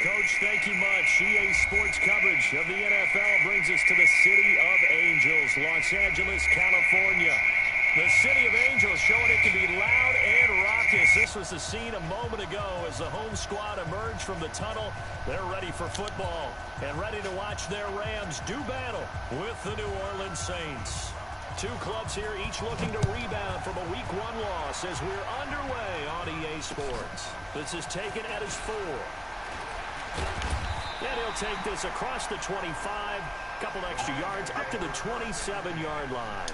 Coach, thank you much. EA Sports coverage of the NFL brings us to the City of Angels, Los Angeles, California. The City of Angels showing it can be loud and raucous. This was the scene a moment ago as the home squad emerged from the tunnel. They're ready for football and ready to watch their Rams do battle with the New Orleans Saints. Two clubs here, each looking to rebound from a Week 1 loss as we're underway on EA Sports. This is taken at his 4. And he'll take this across the 25, couple extra yards up to the 27-yard line.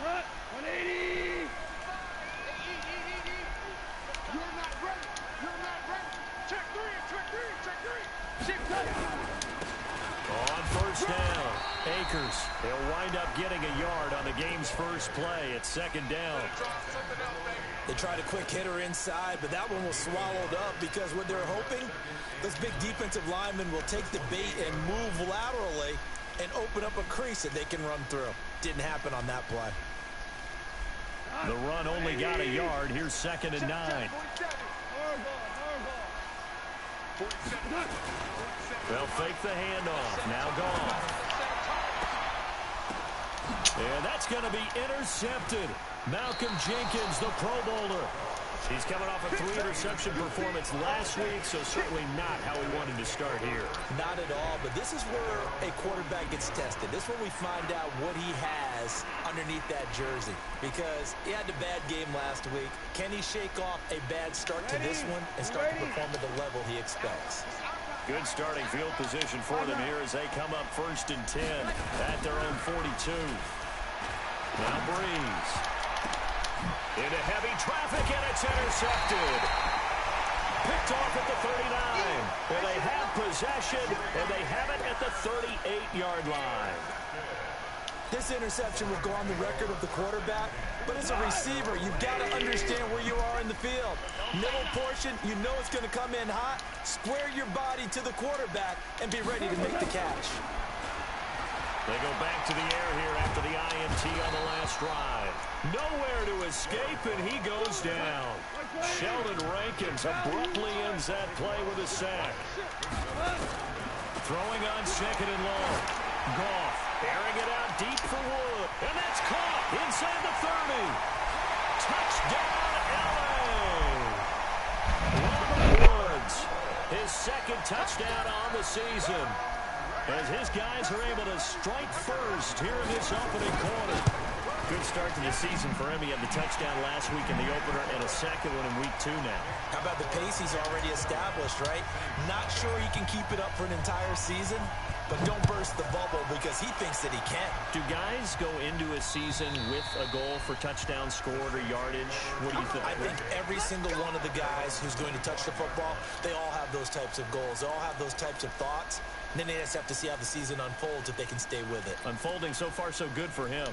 Front, 180. You're not ready. You're not ready. Check three. Check three. On first down, Akers. He'll wind up getting a yard on the game's first play at second down. They tried a quick hitter inside, but that one was swallowed up because what they're hoping, those big defensive linemen will take the bait and move laterally and open up a crease that they can run through. Didn't happen on that play. The run only got a yard. Here's second and 9. They'll fake the handoff. Now gone. And that's going to be intercepted. Malcolm Jenkins, the Pro Bowler. He's coming off a 3-interception performance last week, so certainly not how he wanted to start here. Not at all, but this is where a quarterback gets tested. This is where we find out what he has underneath that jersey, because he had a bad game last week. Can he shake off a bad start to this one and start to perform at the level he expects? Good starting field position for them here as they come up first and 10 at their own 42. Now Breeze. Into heavy traffic, and it's intercepted. Picked off at the 39. And they have possession, and they have it at the 38-yard line. This interception will go on the record of the quarterback, but as a receiver, you've got to understand where you are in the field. Middle portion, you know it's going to come in hot. Square your body to the quarterback and be ready to make the catch. They go back to the air here after the INT on the last drive. Nowhere to escape, and he goes down. Sheldon Rankins abruptly ends that play with a sack. Throwing on second and long. Goff airing it out deep for Wood. And that's caught inside the 30. Touchdown, L.A. Robert Woods, his second touchdown on the season, as his guys are able to strike first here in this opening quarter. Good start to the season for him. He had the touchdown last week in the opener and a second one in week 2 now. How about the pace he's already established, right? Not sure he can keep it up for an entire season, but don't burst the bubble because he thinks that he can. Do guys go into a season with a goal for touchdown scored or yardage? What do you think? I think every single one of the guys who's going to touch the football, they all have those types of goals. They all have those types of thoughts. And then they just have to see how the season unfolds if they can stay with it. Unfolding so far so good for him.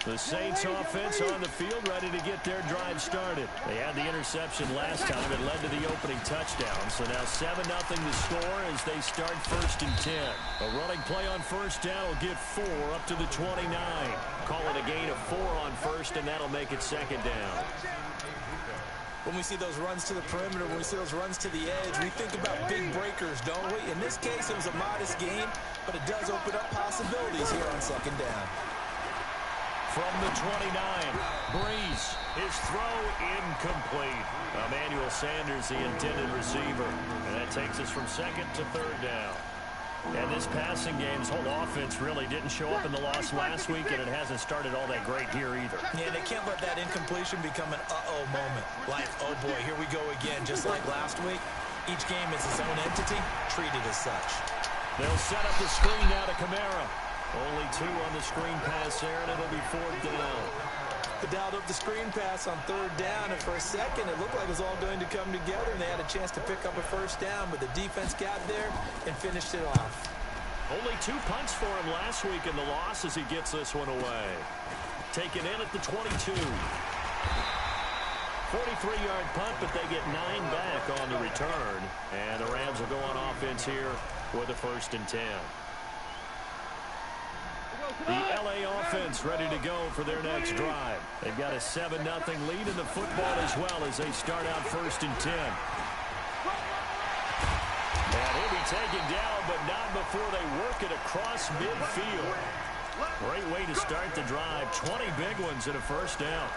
The Saints offense on the field, ready to get their drive started. They had the interception last time. It led to the opening touchdown. So now 7-0 to score as they start 1st and 10. A running play on first down will get 4 up to the 29. Call it a gain of 4 on first, and that'll make it 2nd down. When we see those runs to the perimeter, when we see those runs to the edge, we think about big breakers, don't we? In this case, it was a modest gain, but it does open up possibilities here on 2nd down. From the 29, Breeze, his throw incomplete. Emmanuel Sanders, the intended receiver. And that takes us from 2nd to 3rd down. And this passing game's whole offense really didn't show up in the loss last week, and it hasn't started all that great here either. Yeah, they can't let that incompletion become an uh-oh moment. Like, oh boy, here we go again, just like last week. Each game is its own entity, treated as such. They'll set up the screen now to Kamara. Only 2 on the screen pass there, and it'll be 4th down. They dialed up the screen pass on 3rd down, and for a second, it looked like it was all going to come together, and they had a chance to pick up a 1st down, but the defense got there and finished it off. Only 2 punts for him last week in the loss as he gets this one away. Taken in at the 22. 43-yard punt, but they get 9 back on the return, and the Rams will go on offense here with a 1st and 10. The L.A. offense ready to go for their next drive. They've got a 7-0 lead in the football as well as they start out 1st and 10. And he'll be taken down, but not before they work it across midfield. Great way to start the drive. 20 big ones and a 1st down.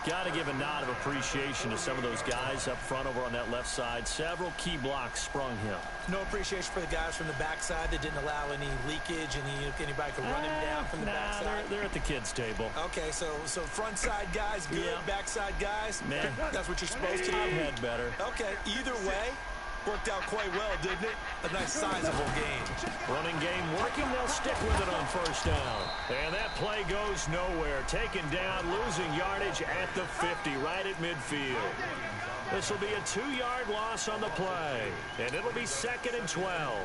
Got to give a nod of appreciation to some of those guys up front over on that left side. Several key blocks sprung him. No appreciation for the guys from the backside that didn't allow any leakage, and anybody could run him down from the backside. They're at the kids' table. Okay, so front side guys good, backside guys, man, that's what you're supposed to do. I've had better. Okay, either way, worked out quite well, didn't it? A nice sizable gain. Running game working. They'll stick with it on 1st down. And that play goes nowhere. Taken down, losing yardage at the 50, right at midfield. This will be a 2-yard loss on the play. And it'll be 2nd and 12.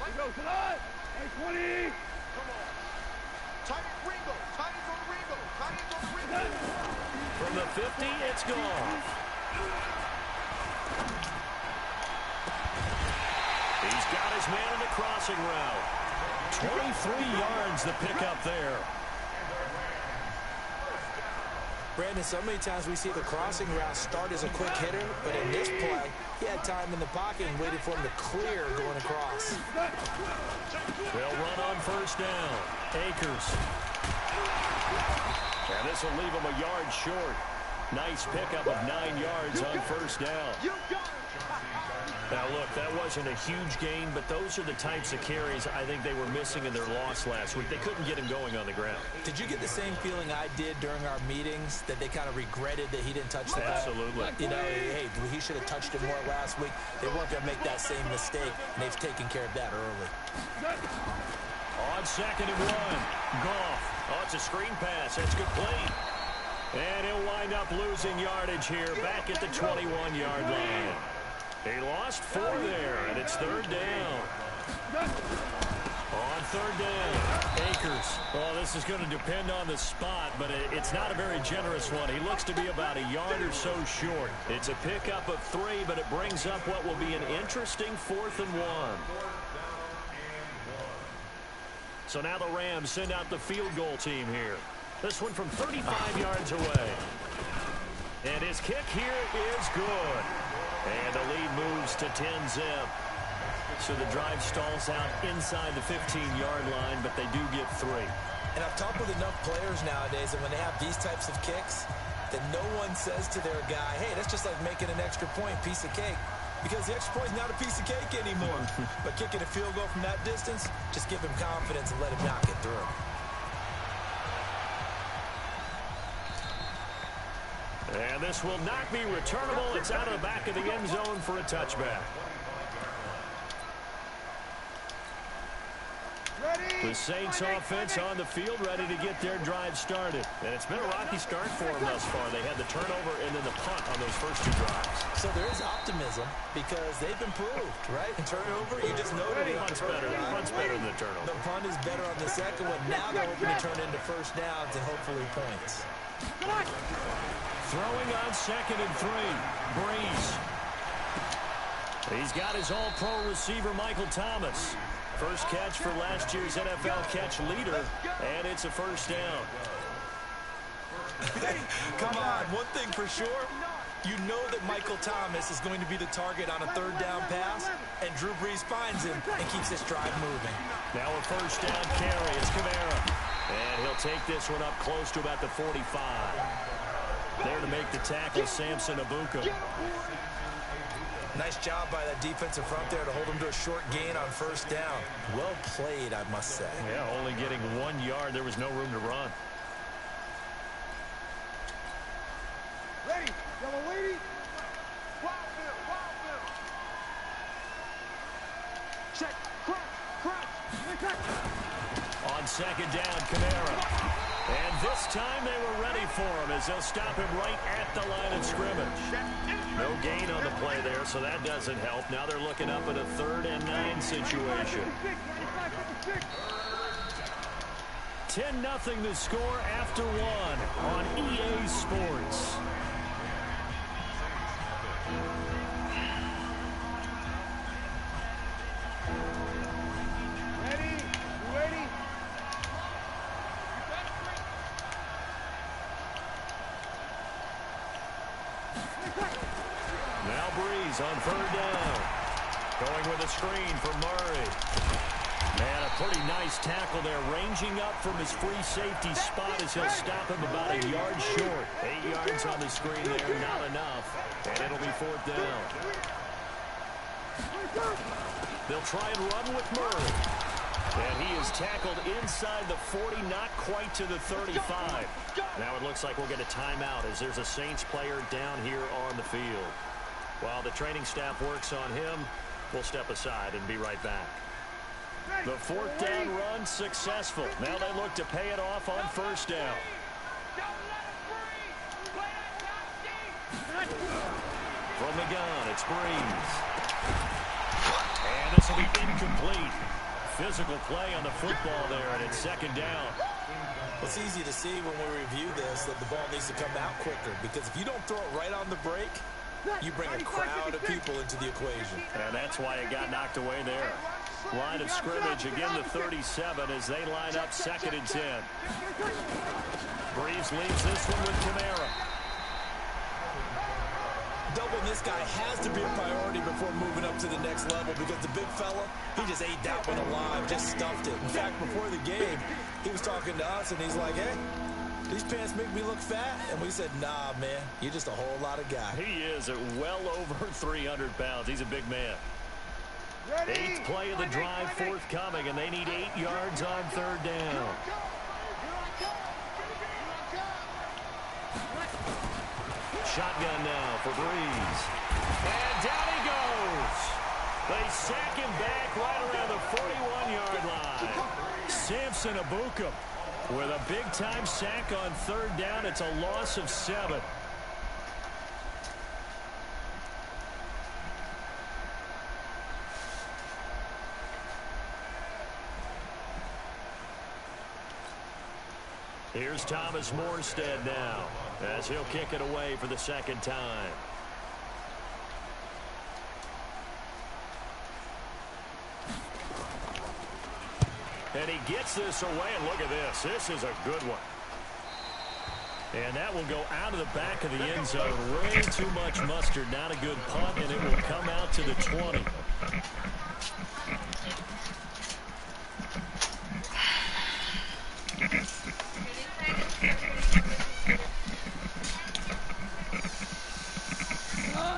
Let's go, tonight. Hey, 20. Come on. Tight end Ringo. Tight end on Ringo. Tight end on Ringo. From the 50, it's gone. He's got his man on the crossing route. 23 yards the pickup there. Brandon, so many times we see the crossing route start as a quick hitter, but in this play, he had time in the pocket and waited for him to clear going across. They'll run on 1st down. Akers. And this will leave him a yard short. Nice pickup of 9 yards on 1st down. Now, look, that wasn't a huge gain, but those are the types of carries I think they were missing in their loss last week. They couldn't get him going on the ground. Did you get the same feeling I did during our meetings, that they kind of regretted that he didn't touch the ball? Absolutely. You know, hey, he should have touched it more last week. They weren't going to make that same mistake, and they've taken care of that early. On 2nd and 1, Goff. Oh, it's a screen pass. That's good play. And he'll wind up losing yardage here back at the 21-yard line. He lost 4 there, and it's 3rd down. On 3rd down, Akers. Oh, this is going to depend on the spot, but it's not a very generous one. He looks to be about a yard or so short. It's a pickup of 3, but it brings up what will be an interesting 4th and 1. So now the Rams send out the field goal team here. This one from 35 yards away. And his kick here is good. And the lead moves to 10-zip. So the drive stalls out inside the 15-yard line, but they do get 3. And I've talked with enough players nowadays that when they have these types of kicks, that no one says to their guy, hey, that's just like making an extra point, piece of cake. Because the extra point is not a piece of cake anymore. But kicking a field goal from that distance, just give him confidence and let him knock it through. And this will not be returnable. It's out of the back of the end zone for a touchback. Ready? The Saints offense on the field, ready to get their drive started. And it's been a rocky start for them thus far. They had the turnover and then the punt on those first two drives. So there is optimism because they've improved, right? Turnover, you just noted it. Punt's better. Punt's better than the turnover. The punt is better on the second one. Now they're hoping to turn into first downs and hopefully points. Throwing on 2nd and 3. Breeze. He's got his all-pro receiver, Michael Thomas. First catch for last year's NFL catch leader, and it's a first down. Come on, one thing for sure, you know that Michael Thomas is going to be the target on a 3rd down pass, and Drew Brees finds him and keeps this drive moving. Now a first down carry. It's Kamara. And he'll take this one up close to about the 45. There to make the tackle, Samson Abuka. Nice job by that defensive front there to hold him to a short gain on first down. Well played, I must say. Yeah, only getting 1 yard. There was no room to run. Ready, yellow lady. Wild Bill. Check, crouch. On 2nd down, Kamara. And this time they were ready for him as they'll stop him right at the line of scrimmage. No gain on the play there, so that doesn't help. Now they're looking up at a 3rd and 9 situation. 10-0 the score after 1 on EA Sports. Now Breeze on 3rd down. Going with a screen for Murray. Man, a pretty nice tackle there, ranging up from his free safety spot as he'll stop him about a yard short. 8 yards on the screen there, not enough. And it'll be 4th down. They'll try and run with Murray. And he is tackled inside the 40, not quite to the 35. Now it looks like we'll get a timeout as there's a Saints player down here on the field. While the training staff works on him, we'll step aside and be right back. The 4th down run successful. Now they look to pay it off on 1st down. From the gun, it's Breeze. And this will be incomplete. Physical play on the football there, and it's 2nd down. It's easy to see when we review this that the ball needs to come out quicker, because if you don't throw it right on the break, you bring a crowd of people into the equation. And that's why it got knocked away there. Line of scrimmage, again the 37 as they line up 2nd and 10. Breeze leads this one with Kamara. Doubling this guy has to be a priority before moving up to the next level, because the big fella, he just ate that one alive, just stuffed it. In fact, before the game, he was talking to us, and he's like, hey, these pants make me look fat. And we said, nah, man, you're just a whole lot of guy. He is at well over 300 pounds. He's a big man. 8th play of the drive forthcoming, and they need 8 yards on 3rd down. Shotgun now for Breeze. And down he goes. They sack him back right around the 41-yard line. Samson Abuka with a big-time sack on 3rd down. It's a loss of 7. Here's Thomas Morstead now as he'll kick it away for the 2nd time. And he gets this away, and look at this. This is a good one. And that will go out of the back of the end zone. Way too much mustard. Not a good punt, and it will come out to the 20.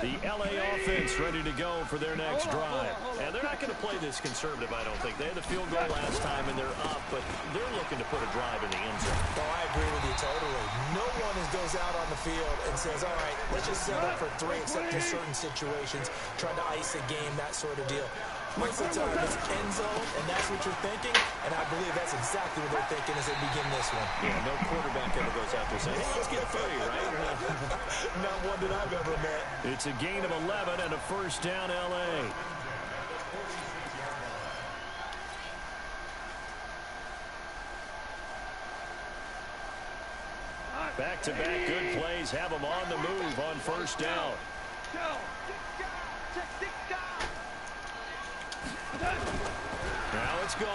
The LA offense ready to go for their next drive. And they're not going to play this conservative, I don't think. They had the field goal last time, and they're up, but they're looking to put a drive in the end zone. Oh, I agree with you totally. No one goes out on the field and says, all right, let's just set up for 3, except in certain situations, trying to ice a game, that sort of deal. Most of the time, it's end zone, and that's what you're thinking. And I believe that's exactly what they're thinking as they begin this one. Yeah, no quarterback ever goes out there saying, hey, let's get 3, right? Not one that I've ever met. It's a gain of 11 and a first down, L.A. Back-to-back good plays have them on the move on first down. Now it's gone.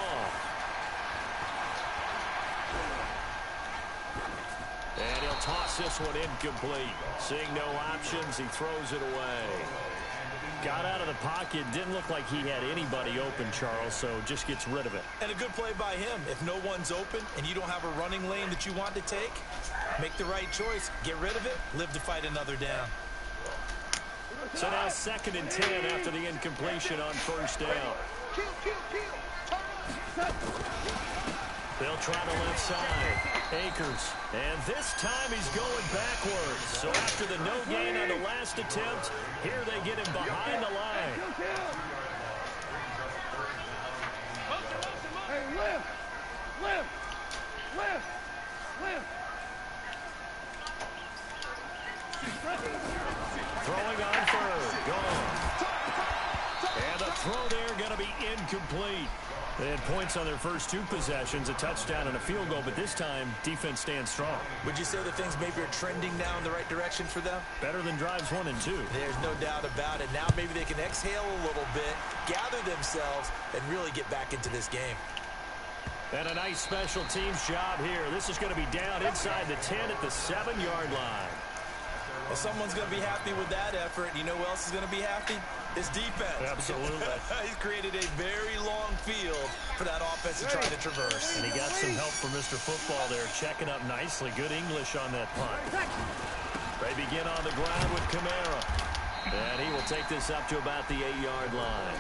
And he'll toss this one incomplete. Seeing no options, he throws it away. Got out of the pocket. Didn't look like he had anybody open, Charles, so just gets rid of it. And a good play by him. If no one's open and you don't have a running lane that you want to take, make the right choice. Get rid of it. Live to fight another down. So now 2nd and 10 after the incompletion on first down. They'll try the left side. Akers. And this time he's going backwards. So after the no gain on the last attempt, here they get him behind the line. Hey, lift. Throwing on 3rd. Gone. And the throw there going to be incomplete. They had points on their first 2 possessions, a touchdown and a field goal, but this time, defense stands strong. Would you say that things maybe are trending now in the right direction for them? Better than drives 1 and 2. There's no doubt about it. Now maybe they can exhale a little bit, gather themselves, and really get back into this game. And a nice special teams job here. This is going to be down inside the 10 at the 7-yard line. Well, someone's going to be happy with that effort. You know who else is going to be happy? His defense. Absolutely. He's created a very long field for that offense to try to traverse. And he got some help from Mr. Football there, checking up nicely. Good English on that punt. They begin on the ground with Kamara. And he will take this up to about the 8-yard line.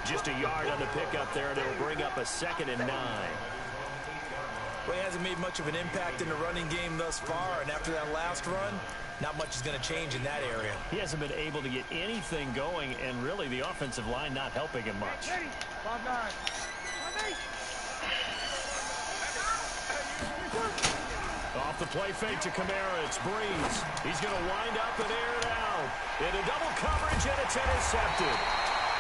Just a yard on the pickup there, and it'll bring up a 2nd and 9. Well, he hasn't made much of an impact in the running game thus far, and after that last run, not much is going to change in that area. He hasn't been able to get anything going, and really the offensive line not helping him much. Off the play fake to Kamara, it's Breeze. He's going to wind up and air it out. Into double coverage, and it's intercepted.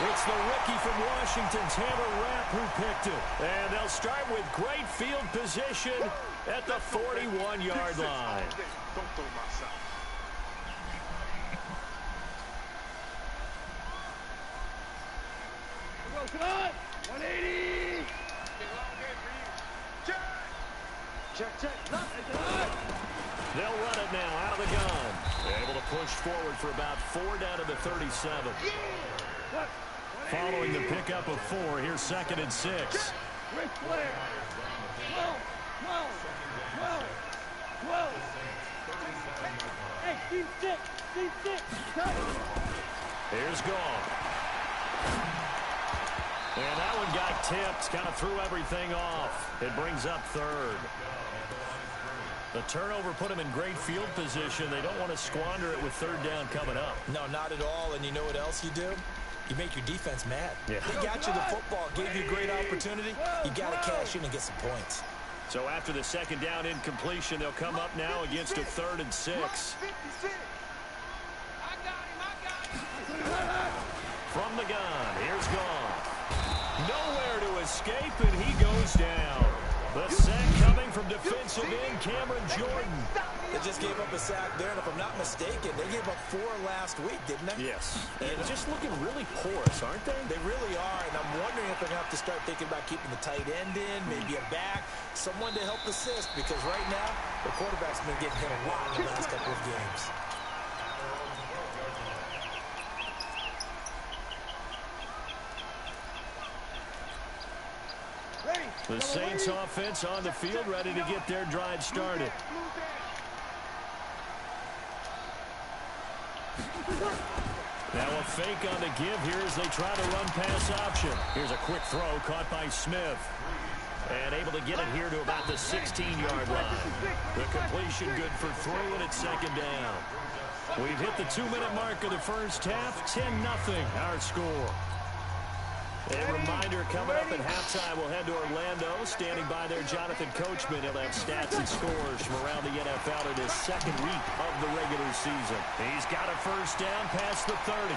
It's the rookie from Washington's Hammer Rapp who picked it. And they'll start with great field position at the 41-yard line. Come on! 180! Check. They'll run it now out of the gun. They're able to push forward for about 4 down to the 37. Following the pickup of 4, here's 2nd and 6. Rick Flair! 12! Hey, team 6! Here's Gall. And that one got tipped, kind of threw everything off. It brings up 3rd. The turnover put them in great field position. They don't want to squander it with 3rd down coming up. No, not at all. And you know what else you do? You make your defense mad. Yeah. They got you the football, gave you a great opportunity. You got to cash in and get some points. So after the 2nd down incompletion, they'll come up now against a 3rd and 6. From the gun, here's Gall. Nowhere to escape, and he goes down. The sack coming from defensive end Cameron Jordan. They just gave up a sack there, and if I'm not mistaken, they gave up 4 last week, didn't they? Yes. And just looking really porous, aren't they? They really are, and I'm wondering if they're going to have to start thinking about keeping the tight end in, maybe a back, someone to help assist, because right now, the quarterback's been getting hit a lot in the last couple of games. The Saints offense on the field, ready to get their drive started. Now a fake on the give here as they try to run pass option. Here's a quick throw caught by Smith. And able to get it here to about the 16-yard line. The completion good for 3, and it's 2nd down. We've hit the 2-minute mark of the first half. 10-0 our score. A reminder coming up at halftime, we'll head to Orlando. Standing by there, Jonathan Coachman. He'll have stats and scores from around the NFL in his second week of the regular season. He's got a first down past the 30.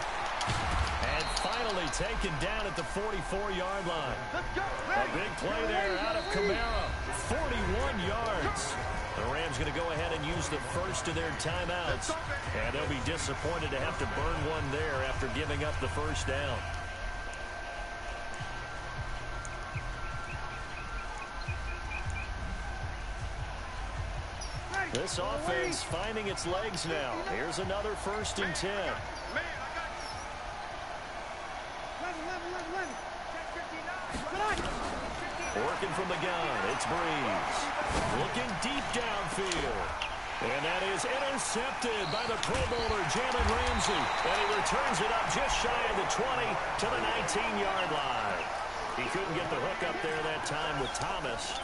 And finally taken down at the 44-yard line. A big play there out of Camara. 41 yards. The Rams going to go ahead and use the first of their timeouts. And they'll be disappointed to have to burn one there after giving up the first down. This offense finding its legs now. Here's another 1st and 10. Working from the gun, it's Breeze. Looking deep downfield. And that is intercepted by the Pro Bowler, Jalen Ramsey. And he returns it up just shy of the 20 to the 19-yard line. He couldn't get the hook up there that time with Thomas.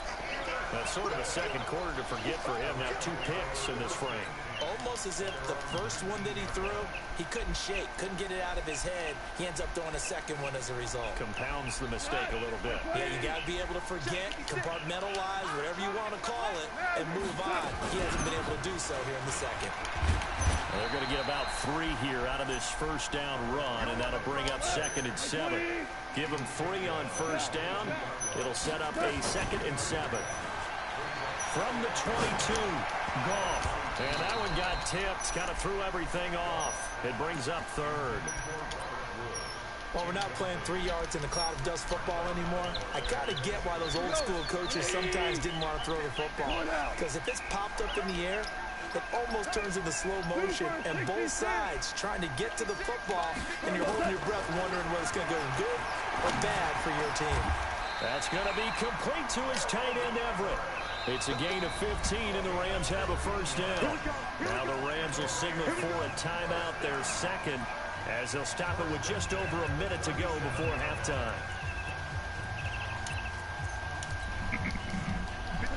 That's sort of a second quarter to forget for him. Now 2 picks in this frame. Almost as if the first one that he threw, he couldn't shake, couldn't get it out of his head. He ends up throwing a second one as a result. Compounds the mistake a little bit. Yeah, you got to be able to forget, compartmentalize, whatever you want to call it, and move on. He hasn't been able to do so here in the second. They're going to get about 3 here out of this first down run, and that'll bring up 2nd and 7. Give them 3 on first down. It'll set up a 2nd and 7. From the 22, Goff. And that one got tipped, kind of threw everything off. It brings up 3rd. Well, we're not playing 3 yards in the cloud of dust football anymore. I got to get why those old school coaches sometimes didn't want to throw the football. Because if it's popped up in the air, it almost turns into slow motion. And both sides trying to get to the football, and you're holding your breath wondering whether it's going to go good or bad for your team. That's going to be complete to his tight end, Everett. It's a gain of 15, and the Rams have a first down. Now the Rams will signal for a timeout, their second, as they'll stop it with just over a minute to go before halftime.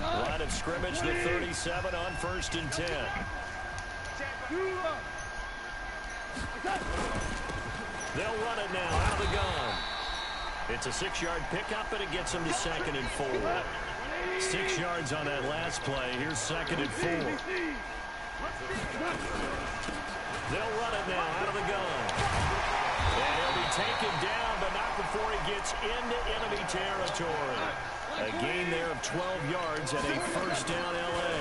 Line of scrimmage, the 37 on 1st and 10. They'll run it now out of the gun. It's a 6-yard pickup, and it gets them to 2nd and 4. 6 yards on that last play. Here's 2nd and 4. They'll run it now out of the gun. And he'll be taken down, but not before he gets into enemy territory. A gain there of 12 yards and a first down L.A.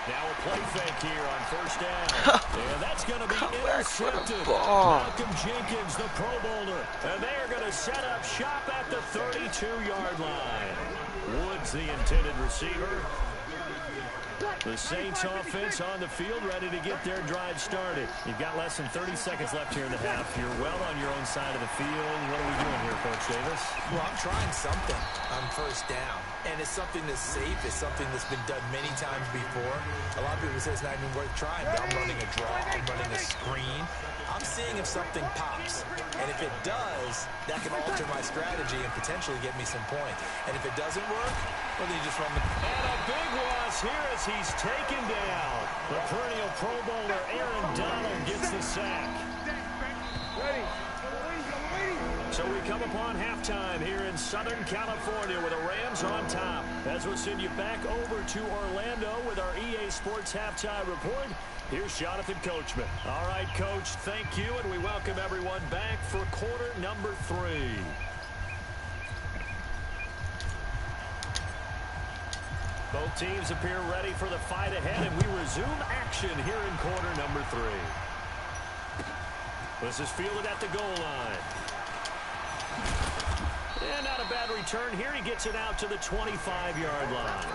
Now a play fake here on first down. And that's going to be intercepted. Malcolm Jenkins, the Pro Bowler. And they're going to set up shop at the 32-yard line. Woods, the intended receiver. The Saints offense on the field, ready to get their drive started. You've got less than 30 seconds left here in the half. You're well on your own side of the field. What are we doing here, Coach Davis? Well, I'm trying something on first down. And it's something that's safe. It's something that's been done many times before. A lot of people say it's not even worth trying. But I'm running a draw. I'm running a screen. I'm seeing if something pops. And if it does, that can alter my strategy and potentially get me some points. And if it doesn't work, well, then you just run the... And a big loss here as he's taken down. The perennial Pro Bowler, Aaron Donald, gets the sack. So we come upon halftime here in Southern California with the Rams on top. As we'll send you back over to Orlando with our EA Sports Halftime Report. Here's Jonathan Coachman. All right, Coach, thank you, and we welcome everyone back for quarter number 3. Both teams appear ready for the fight ahead, and we resume action here in quarter number 3. This is fielded at the goal line. And not a bad return here. He gets it out to the 25-yard line.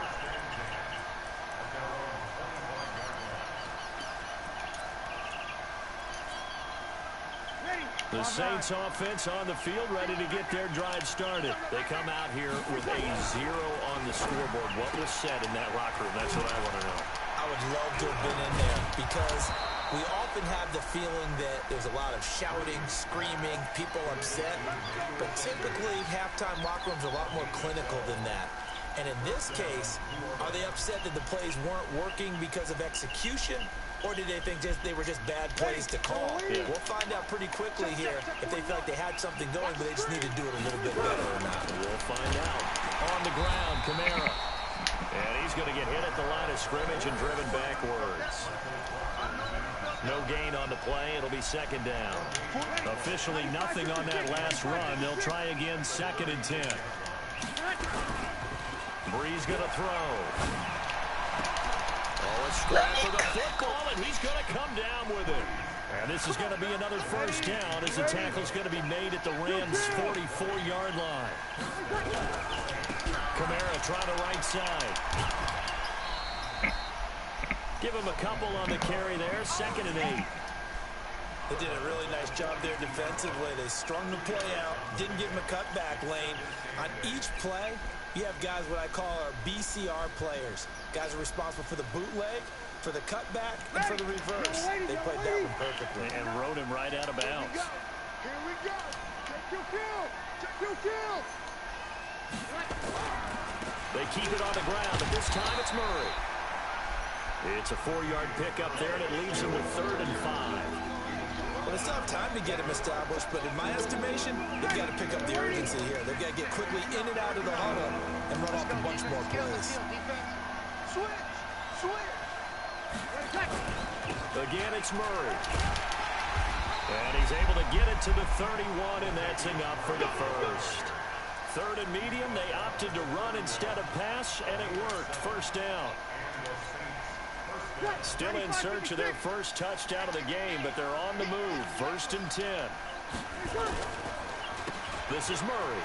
The Saints offense on the field, ready to get their drive started. They come out here with a 0 on the scoreboard. What was said in that locker room? That's what I want to know. I would love to have been in there because we often have the feeling that there's a lot of shouting, screaming, people upset. But typically, halftime locker rooms are a lot more clinical than that. And in this case, are they upset that the plays weren't working because of execution? or did they think they were just bad plays to call? Yeah. We'll find out pretty quickly here if they felt like they had something going, but they just need to do it a little bit better or not. We'll find out. On the ground, Kamara. And he's going to get hit at the line of scrimmage and driven backwards. No gain on the play. It'll be second down. Officially nothing on that last run. They'll try again, 2nd and 10. Bree's going to throw. Oh, a scrap for the football, and he's going to come down with it. And this is going to be another first down as the tackle's going to be made at the Rams' 44-yard line. Kamara trying the right side. Give him a couple on the carry there. 2nd and 8. They did a really nice job there defensively. They strung the play out, didn't give him a cutback lane. On each play, you have guys what I call our BCR players. Guys are responsible for the bootleg, for the cutback, and for the reverse. They played that one perfectly. And rode him right out of bounds. Here we go. Check your field. Check your field. They keep it on the ground, but this time it's Murray. It's a 4-yard pickup there, and it leaves him with 3rd and 5. Well, they still have time to get him established, but in my estimation, they've got to pick up the urgency here. They've got to get quickly in and out of the huddle and run off a bunch more plays. Switch. Again, it's Murray. And he's able to get it to the 31, and that's enough for the first. 3rd and medium, they opted to run instead of pass, and it worked. First down. Still in search of their first touchdown of the game, but they're on the move. 1st and 10. This is Murray.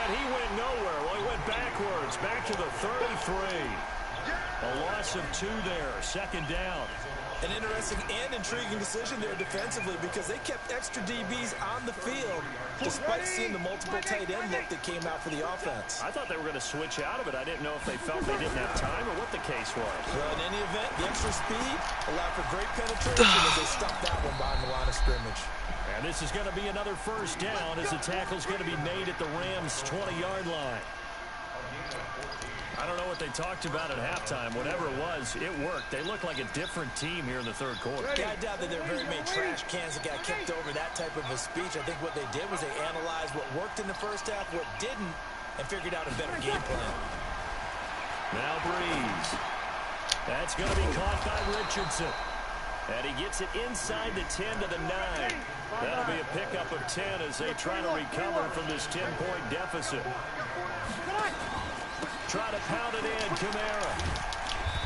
And he went nowhere. Well, he went backwards, back to the 33. A loss of 2 there. 2nd down. An interesting and intriguing decision there defensively because they kept extra DBs on the field despite seeing the multiple tight end look that came out for the offense. I thought they were going to switch out of it. I didn't know if they felt they didn't have time or what the case was. Well, in any event, the extra speed allowed for great penetration as they stuffed that one behind the line of scrimmage. And this is going to be another first down as the tackle's going to be made at the Rams' 20-yard line. I don't know what they talked about at halftime. Whatever it was, it worked. They look like a different team here in the 3rd quarter. Yeah, I doubt that there were very many trash cans that got kicked over that type of a speech. I think what they did was they analyzed what worked in the first half, what didn't, and figured out a better game plan. Now Breeze. That's going to be caught by Richardson. And he gets it inside the 10 to the 9. That'll be a pickup of 10 as they try to recover from this 10-point deficit. Try to pound it in, Kamara.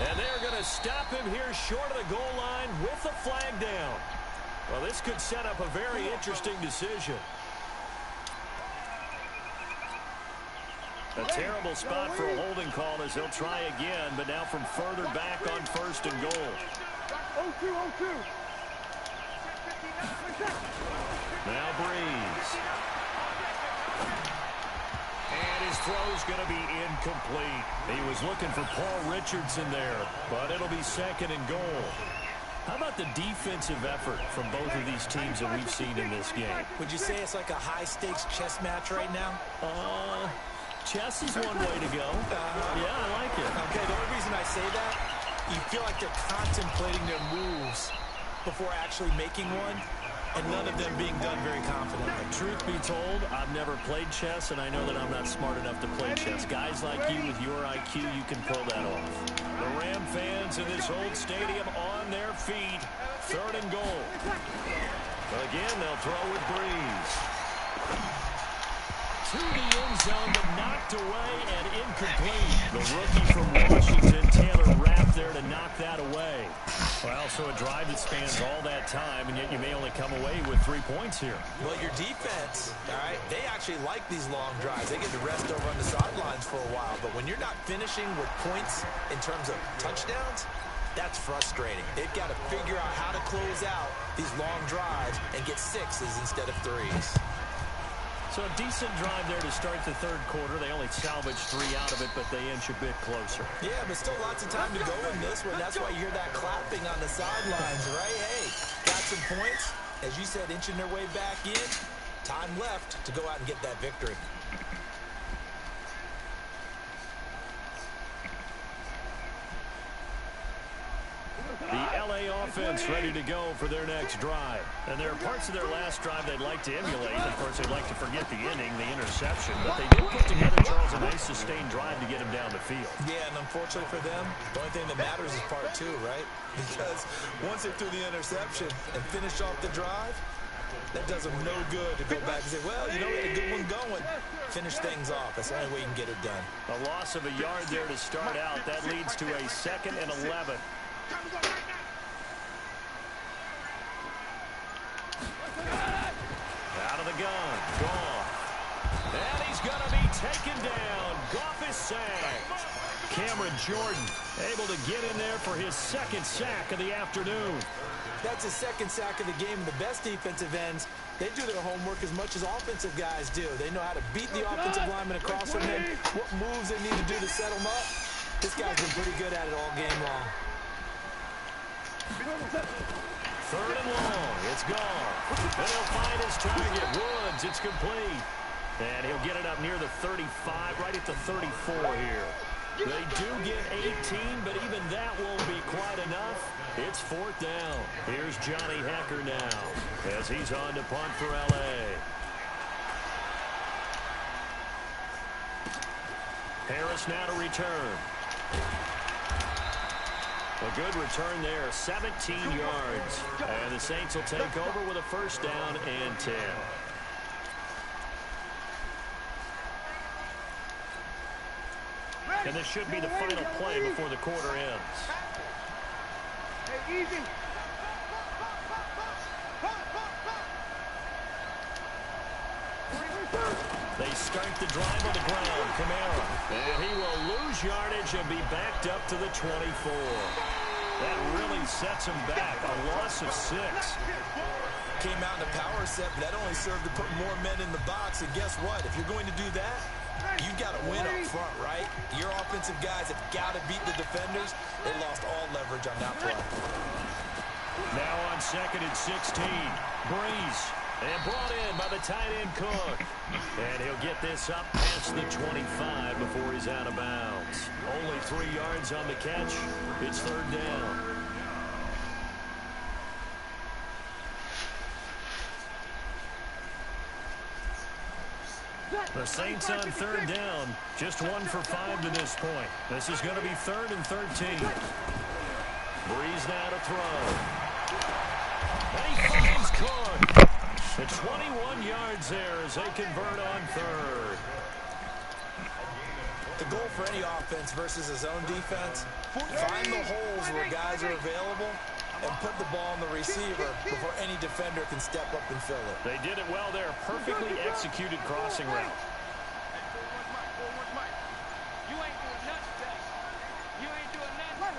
And they're going to stop him here short of the goal line with the flag down. Well, this could set up a very interesting decision. A terrible spot for a holding call as they'll try again, but now from further back on 1st and goal. 0-2. Now Breeze. And his throw's going to be incomplete. He was looking for Paul Richardson there, but it'll be 2nd and goal. How about the defensive effort from both of these teams that we've seen in this game? Would you say it's like a high-stakes chess match right now? Chess is one way to go. Yeah, I like it. Okay, the only reason I say that, you feel like they're contemplating their moves before actually making one, and none of them being done very confidently. Truth be told, I've never played chess, and I know that I'm not smart enough to play chess. Guys like you with your IQ, you can pull that off. The Ram fans in this old stadium on their feet. 3rd and goal. Again, they'll throw with Breeze. To the end zone, but knocked away and incomplete. The rookie from Washington, Taylor Rapp there to knock that away. Well, so a drive that spans all that time, and yet you may only come away with 3 points here. Well, your defense, all right, they actually like these long drives. They get to rest over on the sidelines for a while, but when you're not finishing with points in terms of touchdowns, that's frustrating. They've got to figure out how to close out these long drives and get 6s instead of 3s. So a decent drive there to start the 3rd quarter. They only salvaged 3 out of it, but they inch a bit closer. Yeah, but still lots of time to go in this one. That's why you hear that clapping on the sidelines, right? Hey, got some points. As you said, inching their way back in. Time left to go out and get that victory. The LA LA offense ready to go for their next drive. And there are parts of their last drive they'd like to emulate. Of course, they'd like to forget the inning, the interception. But they did put together, Charles, a nice sustained drive to get him down the field. Yeah, and unfortunately for them, the only thing that matters is part two, right? Because once they threw the interception and finished off the drive, that does them no good to go back and say, well, you know, we had a good one going. Finish things off. That's the only way you can get it done. A loss of a yard there to start out. That leads to a 2nd and 11. Out of the gun. Goff. And he's going to be taken down. Goff is sacked. Cameron Jordan able to get in there for his 2nd sack of the afternoon. That's his 2nd sack of the game. The best defensive ends, they do their homework as much as offensive guys do. They know how to beat the offensive lineman across from him, what moves they need to do to set him up. This guy's been pretty good at it all game long. 3rd and long. It's gone. Then he'll find his target. Woods. It's complete. And he'll get it up near the 35, right at the 34 here. They do get 18, but even that won't be quite enough. It's 4th down. Here's Johnny Hecker now as he's on to punt for L.A. Harris now to return. A good return there, 17 yards. And the Saints will take over with a 1st down and 10. And this should be the final play before the quarter ends. Hey, easy. They start the drive on the ground. Kamara. And he will lose yardage and be backed up to the 24. That really sets him back. A loss of 6. Came out in a power set, but that only served to put more men in the box. And guess what? If you're going to do that, you've got to win up front, right? Your offensive guys have got to beat the defenders. They lost all leverage on that play. Now on 2nd and 16. Breeze. And brought in by the tight end Cook. And he'll get this up past the 25 before he's out of bounds. Only 3 yards on the catch. It's 3rd down. The Saints on 3rd down. Just 1 for 5 to this point. This is going to be 3rd and 13. Breeze now to throw. And he finds Cook. The 21 yards there as they convert on 3rd. The goal for any offense versus his own defense, find the holes where guys are available and put the ball on the receiver before any defender can step up and fill it. They did it well there. Perfectly executed crossing route. You ain't doing nothing today. You ain't doing nothing.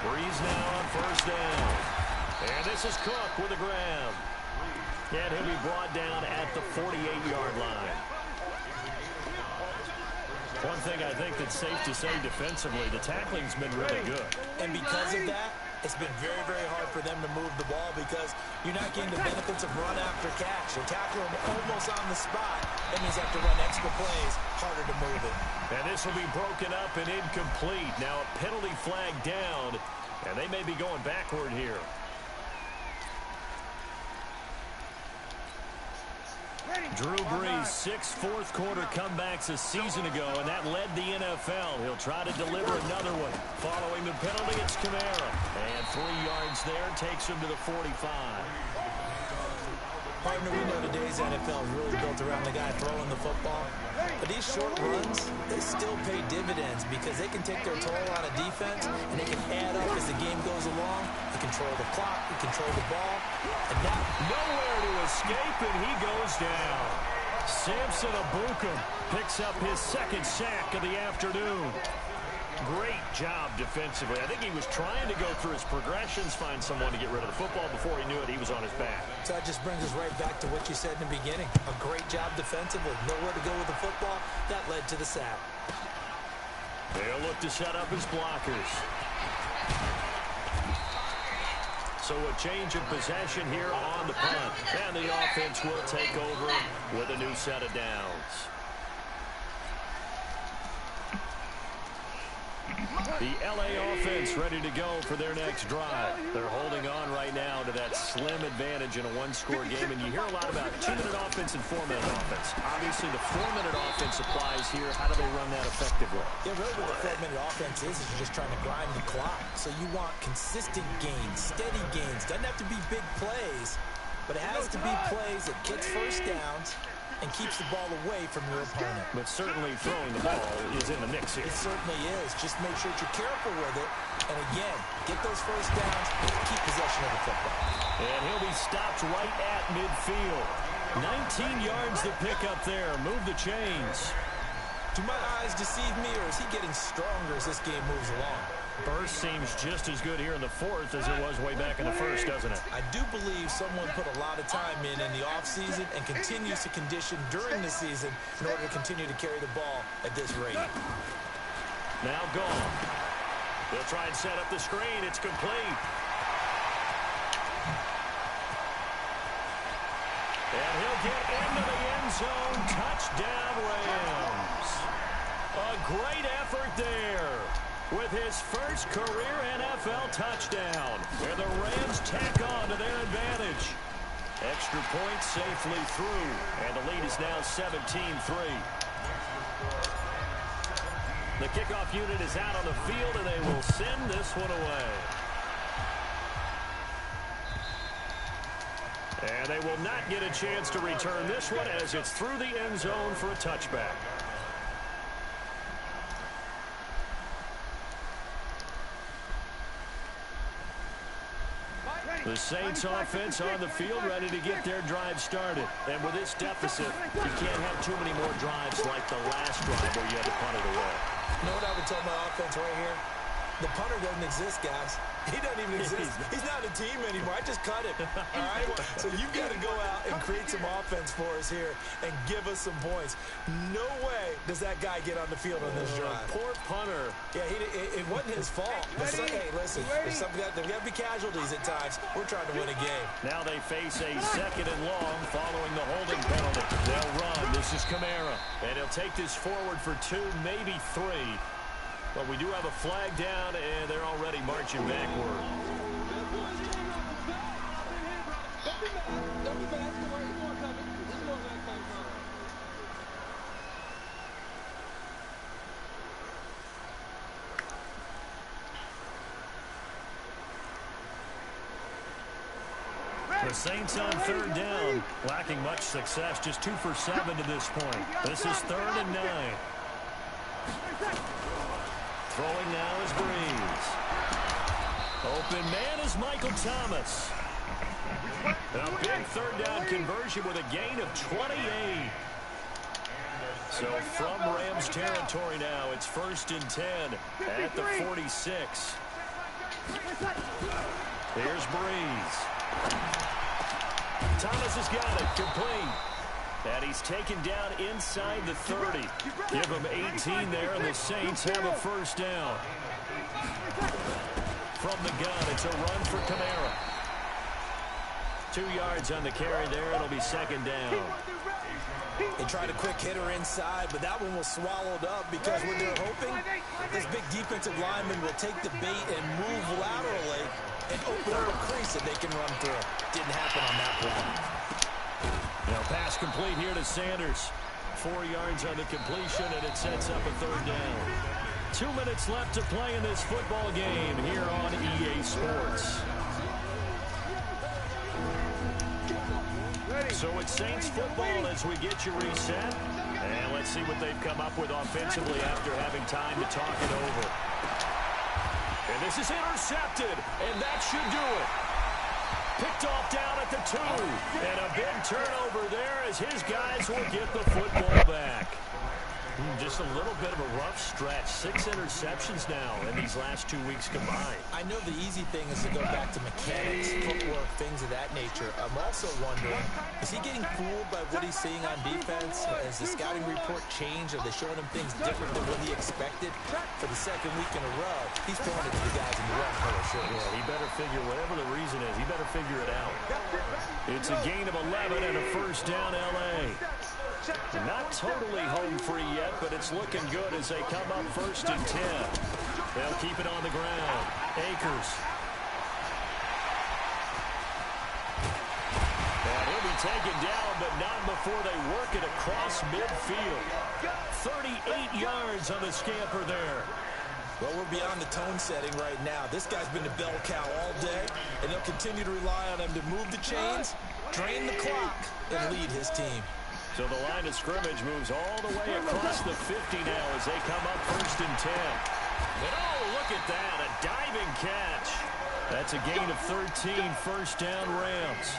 Breeze now on 1st down. And this is Cook with a grab. And he'll be brought down at the 48-yard line. One thing I think that's safe to say defensively, the tackling's been really good. And because of that, it's been very, very hard for them to move the ball because you're not getting the benefits of run after catch. You tackle them almost on the spot. That means you have to run extra plays, harder to move it. And this will be broken up and incomplete. Now a penalty flag down, and they may be going backward here. Drew Brees, 6 fourth-quarter comebacks a season ago, and that led the NFL. He'll try to deliver another one. Following the penalty, it's Kamara. And 3 yards there takes him to the 45. Partner, we know today's NFL is really built around the guy throwing the football. But these short runs, they still pay dividends because they can take their toll on a defense, and they can add up as the game goes along. They control the clock, they control the ball. And now, nowhere to escape, and he goes down. Samson Abukum picks up his 2nd sack of the afternoon. Great job defensively. I think he was trying to go through his progressions, find someone to get rid of the football. Before he knew it, he was on his back. So that just brings us right back to what you said in the beginning. A great job defensively. Nowhere to go with the football. That led to the sack. They'll look to set up his blockers. So a change of possession here on the punt. And the offense will take over with a new set of downs. The L.A. offense offense ready to go for their next drive. They're holding on right now to that slim advantage in a one-score game, and you hear a lot about 2-minute offense and 4-minute offense. Obviously, the 4-minute offense applies here. How do they run that effectively? Yeah, really what the 4-minute offense is you're just trying to grind the clock. So you want consistent gains, steady gains. Doesn't have to be big plays, but it has to be plays that gets first downs and keeps the ball away from your opponent. But certainly throwing the ball is in the mix here. It certainly is. Just make sure that you're careful with it. And again, get those first downs, keep possession of the football. And he'll be stopped right at midfield. 19 yards to pick up there. Move the chains. Do my eyes deceive me, or is he getting stronger as this game moves along? Burst seems just as good here in the fourth as it was way back in the first, doesn't it? I do believe someone put a lot of time in the offseason and continues to condition during the season in order to continue to carry the ball at this rate. Now gone. They'll try and set up the screen. It's complete. And he'll get into the end zone. Touchdown, Rams. A great effort there with his first career NFL touchdown. And the Rams tack on to their advantage. Extra point safely through. And the lead is now 17-3. The kickoff unit is out on the field, and they will send this one away. And they will not get a chance to return this one as it's through the end zone for a touchback. The Saints offense on the field ready to get their drive started. And with this deficit, you can't have too many more drives like the last drive where you had to punt it away. You know what I would tell my offense right here? The punter doesn't exist, guys. He doesn't even exist. He's not a team anymore. I just cut him. All right? So you've got to go out and create some offense for us here and give us some points. No way does that guy get on the field on this drive. Poor punter. Yeah, it wasn't his fault. But hey, listen, there's got to be casualties at times. We're trying to win a game. Now they face a 2nd and long following the holding penalty. They'll run. This is Kamara. And he'll take this forward for 2, maybe 3. But we do have a flag down, and they're already marching backward. The Saints on 3rd down, lacking much success, just 2 for 7 to this point. This is 3rd and 9. Throwing now is Breeze. Open man is Michael Thomas. A big 3rd down conversion with a gain of 28. So from Rams territory now, it's 1st and 10 at the 46. Here's Breeze. Thomas has got it, complete. And he's taken down inside the 30. Give him 18 there, and the Saints have a 1st down. From the gun, it's a run for Kamara. 2 yards on the carry there. It'll be 2nd down. They tried a quick hitter inside, but that one was swallowed up because what they're hoping, this big defensive lineman will take the bait and move laterally and open up a crease that they can run through. Didn't happen on that play. Now pass complete here to Sanders. 4 yards on the completion, and it sets up a 3rd down. 2 minutes left to play in this football game here on EA Sports. So it's Saints football as we get you reset. And let's see what they've come up with offensively after having time to talk it over. And this is intercepted, and that should do it. Picked off down at the 2. And a big turnover there as his guys will get the football back. Just a little bit of a rough stretch. 6 interceptions now in these last 2 weeks combined. I know the easy thing is to go back to mechanics, footwork, things of that nature. I'm also wondering, is he getting fooled by what he's seeing on defense? Has the scouting report changed? Are they showing him things different than what he expected? For the 2nd week in a row, he's throwing it to the guys in the red color shirts. Yeah, he better figure, whatever the reason is, he better figure it out. It's a gain of 11 and a 1st down L.A. Not totally home free yet, but it's looking good as they come up 1st and 10. They'll keep it on the ground. Akers. And he'll be taken down, but not before they work it across midfield. 38 yards on the scamper there. Well, we're beyond the tone setting right now. This guy's been the bell cow all day, and they'll continue to rely on him to move the chains, drain the clock, and lead his team. So the line of scrimmage moves all the way across the 50 now as they come up 1st and 10. And oh, look at that, a diving catch. That's a gain of 13, 1st down Rams.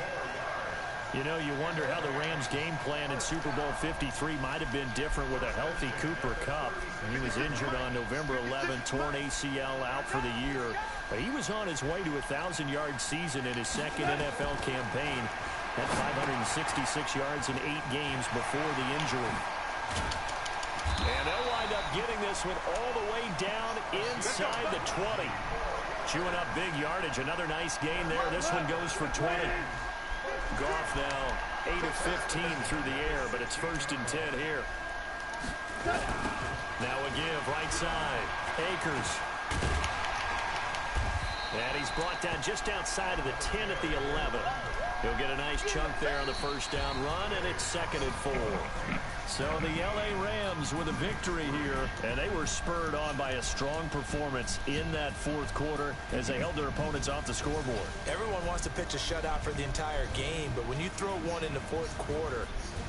You know, you wonder how the Rams' game plan in Super Bowl 53 might have been different with a healthy Cooper Kupp. He was injured on November 11th, torn ACL out for the year. He was on his way to a 1,000-yard season in his second NFL campaign. Had 566 yards in 8 games before the injury. And they'll wind up getting this one all the way down inside the 20. Chewing up big yardage. Another nice gain there. This one goes for 20. Goff now 8 of 15 through the air, but it's 1st and 10 here. Now a give right side. Akers. And he's brought down just outside of the 10 at the 11. He'll get a nice chunk there on the 1st down run, and it's 2nd and 4. So the L.A. Rams with a victory here, and they were spurred on by a strong performance in that 4th quarter as they held their opponents off the scoreboard. Everyone wants to pitch a shutout for the entire game, but when you throw one in the 4th quarter,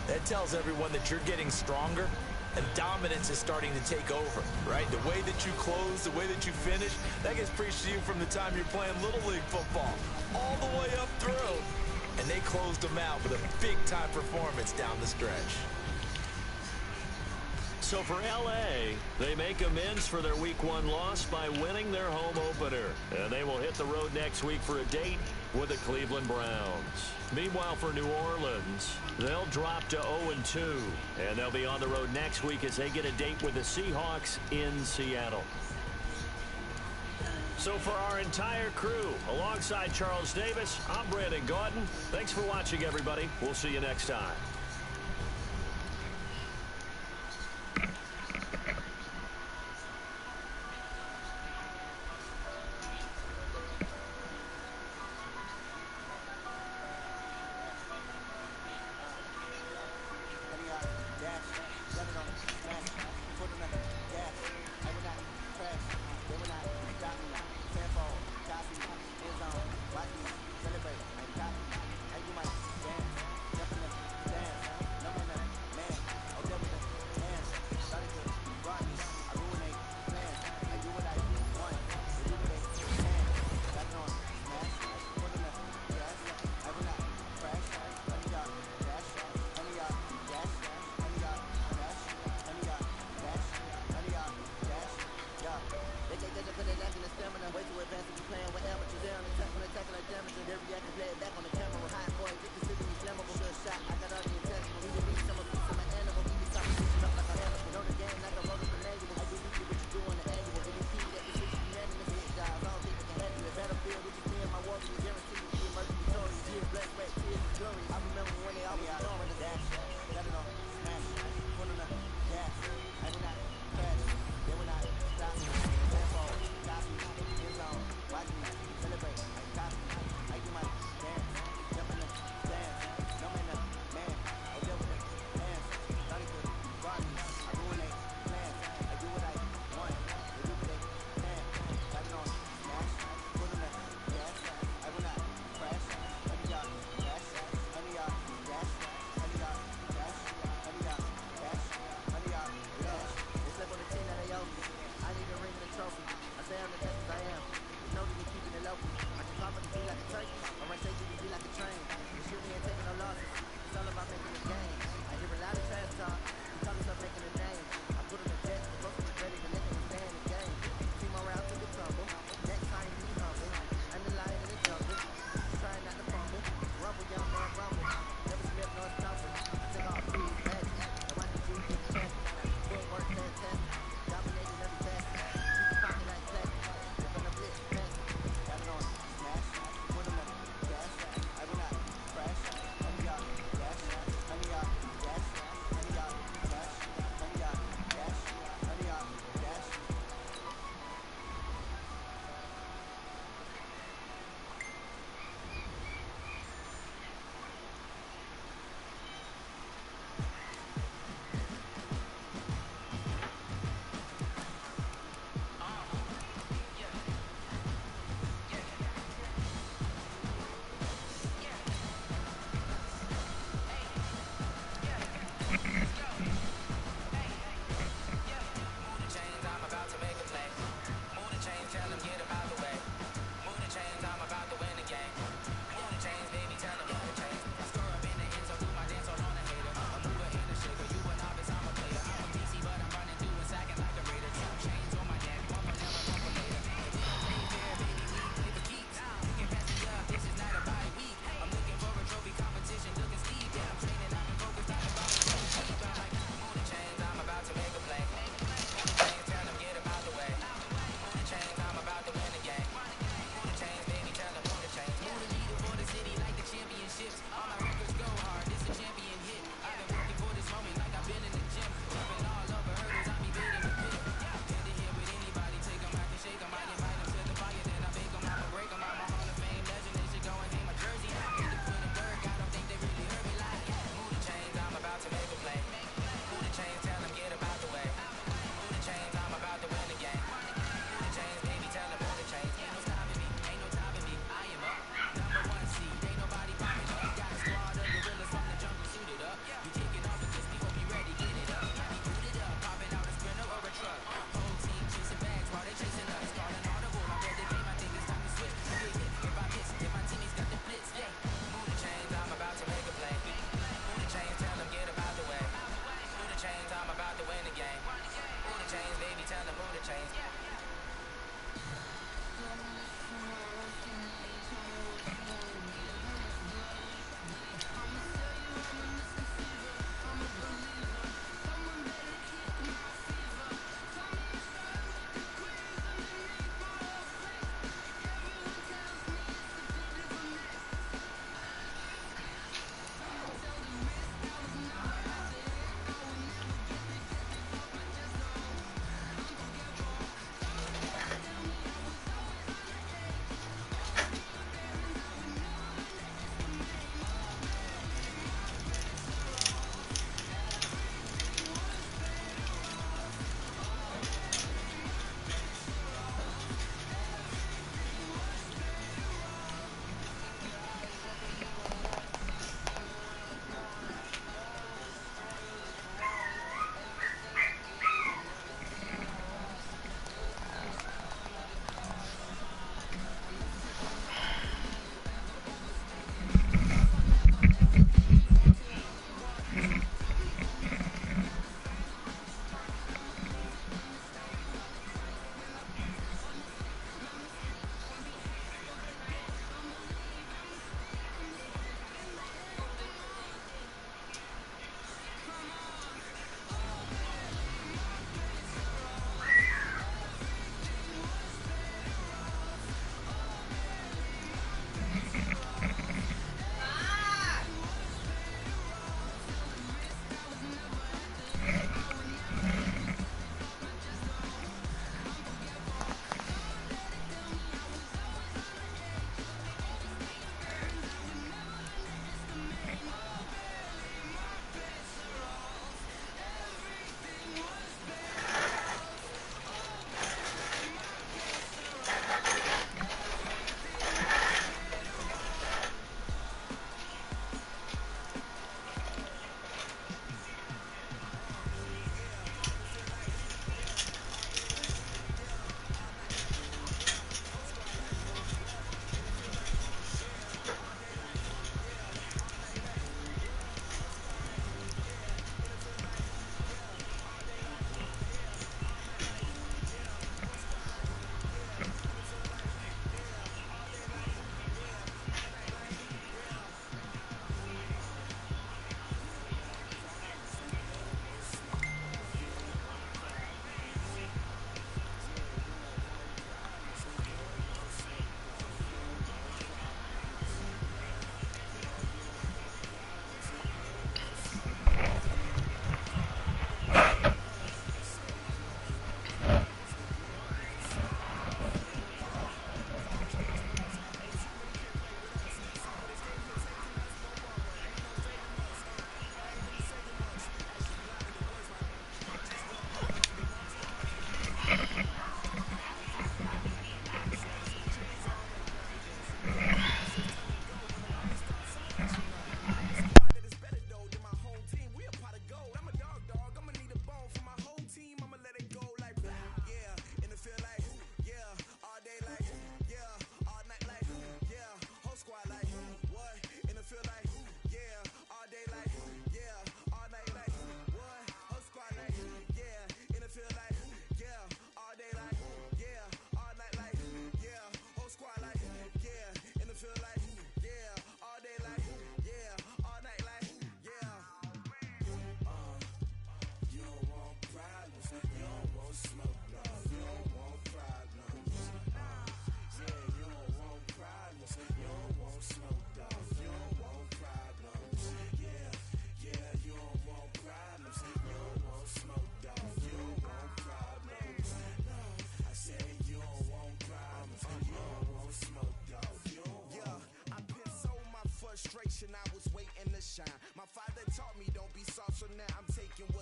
that tells everyone that you're getting stronger and dominance is starting to take over, right? The way that you close, the way that you finish, that gets preached to you from the time you're playing Little League football all the way up through. And they closed them out with a big-time performance down the stretch. So for L.A., they make amends for their Week 1 loss by winning their home opener. And they will hit the road next week for a date with the Cleveland Browns. Meanwhile, for New Orleans, they'll drop to 0-2. And they'll be on the road next week as they get a date with the Seahawks in Seattle. So for our entire crew, alongside Charles Davis, I'm Brandon Gaudin. Thanks for watching, everybody. We'll see you next time.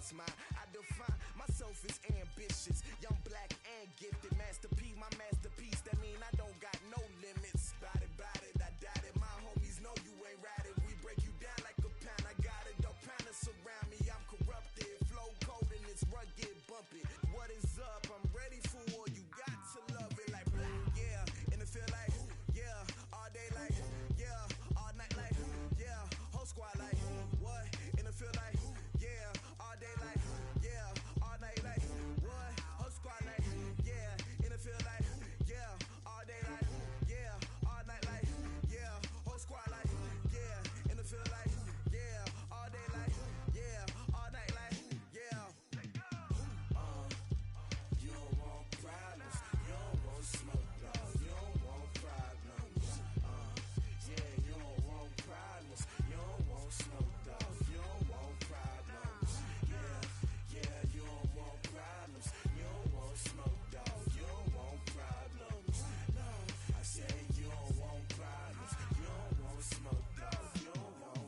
it's mine. I define myself as ambitious, young, black, and gifted. Master P, my masterpiece. That mean I don't got no limits. Bout it, I doubt it. My homies know you ain't ratted. We break you down like a pound. I got it, don't panic surround me. I'm corrupted, flow cold and it's rugged, bumpy. What is up? I'm ready for war. You got to love it like black, yeah. And it feel like, yeah. All day like, yeah. All night like, yeah. Whole squad like, what? And it feel like, yeah. All day like, yeah. All night like, what? Whole squad like, yeah. And it feel like, yeah. All day like, yeah. All night like, yeah. Whole squad like, yeah. And it feel like, yeah. All day like, yeah. All night like, yeah. You don't want problems. You don't want smoke, dog. You don't want problems. Yeah, you don't want problems. You don't want smoke, dog. You don't want problems. Yeah, you don't want problems. You don't want smoke, dog. You don't want problems. No, I said you don't want problems. You don't want smoke, dog. You don't want.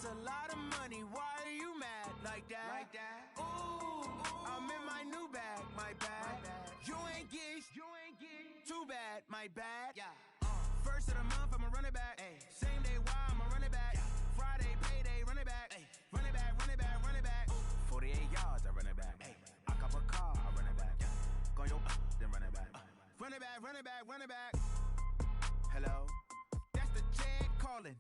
It's a lot of money, why are you mad like that? Ooh, I'm in my new bag, my bad. You ain't get too bad, my bad. Yeah. First of the month, I'ma run it back. Ay. Same day, why I'ma run it back. Friday, payday, run it back. Ay. Run it back, run it back, run it back. 48 yards, I run it back. Ay. I cop a car, I run it back. Go your then run it back. Run it back, run it back, run it back. Hello, that's the jag calling.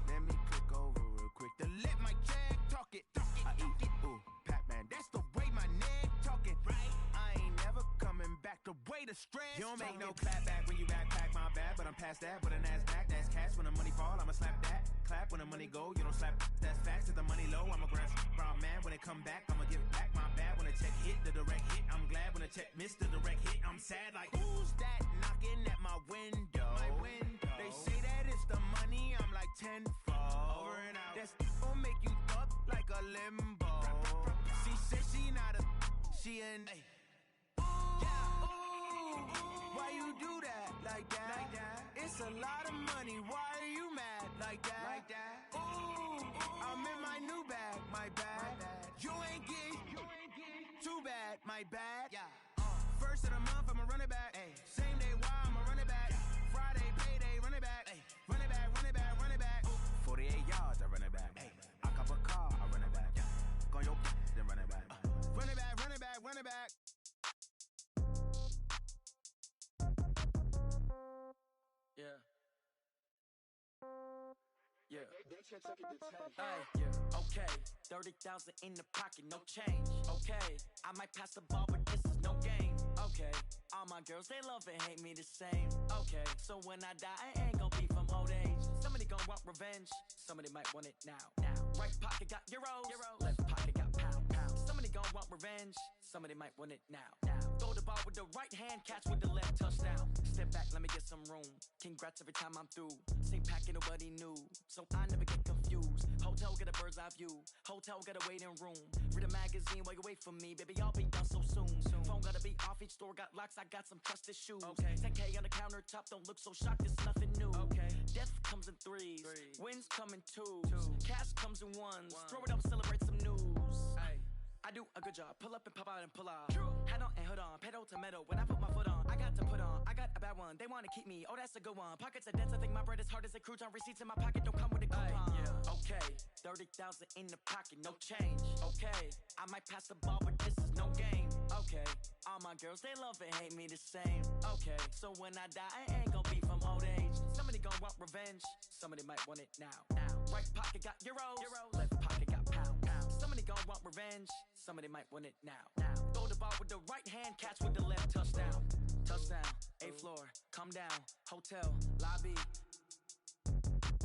Let me click over real quick to let my jag talk it. I eat it, ooh, Pac-Man. That's the way my neck talking. Right, I ain't never coming back. The way the stress. You don't make no clap back when you backpack, my bad. But I'm past that. With a NASDAQ, that's cash. When the money fall, I'ma slap that. Clap when the money go, you don't slap. That's fast. If the money low, I'ma grab brown man. When it come back, I'ma give back my bad. When the check hit, the direct hit. I'm glad when the check missed the direct hit. I'm sad like who's that knocking at my window? They say that it's the money. I'm like tenfold. Over and out. That's gon' make you up like a limbo. She said she not a. She an. Why you do that like that? It's a lot of money. Why are you mad like that? Ooh, I'm in my new bag, my bad. You ain't get too bad, my bad. Yeah. First of the month, I'ma run it back. Ay. Same day, why I'ma run it back. Friday, payday, run it back. Ay. Run it back, run it back, run it back. 48 yards, I run it back. Ay. I cop a car, I run it back. Go your then run it back. Run it back, run it back, run it back. Yeah. Yeah. Hey, yeah. Okay. 30,000 in the pocket, no change. Okay. I might pass the ball, but this is no game. Okay. All my girls, they love and hate me the same. Okay. So when I die, I ain't gon' be from old age. Somebody gon' want revenge. Somebody might want it now. Right pocket got euros. Left pocket got pound. Somebody gon' want revenge. Somebody might want it now. Throw the ball with the right hand, catch with the left, touchdown. Step back, let me get some room. Congrats every time I'm through. Same packet, nobody knew. So I never get confused. Hotel get a bird's eye view. Hotel get a waiting room. Read a magazine while you wait for me. Baby, I'll be done so soon. Phone gotta be off, each store got locks. I got some trusted shoes. Okay. 10K on the countertop, don't look so shocked, it's nothing new. Okay. Death comes in threes. Wins come in twos. Cash comes in ones. Throw it up, celebrate some news. Hey. I do a good job, pull up and pop out and pull out. True. Head on and hood on, pedal to metal. When I put my foot on, I got to put on. I got a bad one, they wanna keep me. Oh, that's a good one. Pockets are dense, I think my bread is hard as a crouton. Receipts in my pocket don't come with a coupon. Yeah. Okay, 30,000 in the pocket, no change. Okay, I might pass the ball, but this is no game. Okay, all my girls, they love and hate me the same. Okay, so when I die, I ain't gon' be from old age. Somebody gon' want revenge. Somebody might want it now. Right pocket got euros. Left pocket got pound. Somebody gon' want revenge. Somebody might want it now. Throw the ball with the right hand, catch with the left, touchdown. Touchdown, 8th floor, come down, hotel, lobby.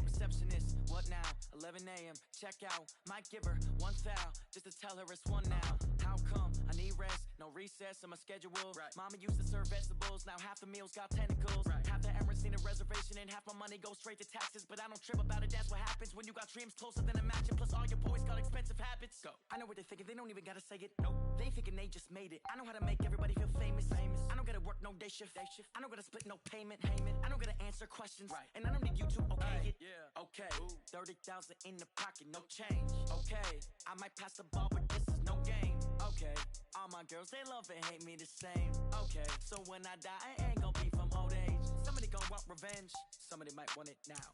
Receptionist, what now? 11 a.m., check out. Might give her one foul, just to tell her it's one now. How come? I need rest, no recess in my schedule. Right. Mama used to serve vegetables, now half the meals got tentacles. Right. Half the Emirates seen a reservation and half my money goes straight to taxes. But I don't trip about it, that's what happens when you got dreams closer than a match. And plus all your boys got expensive habits. Go. I know what they're thinking, they don't even gotta say it. Nope. They thinking they just made it. I know how to make everybody feel famous. I don't gotta work no day shift. I don't gotta split no payment. I don't gotta answer questions. Right. And I don't need you to okay it. Yeah. Okay, 30,000 in the pocket, no change. Okay, I might pass the ball, but this is no game. Okay, all my girls, they love and hate me the same. Okay, so when I die, I ain't gon' be from old age. Somebody gon' want revenge. Somebody might want it now.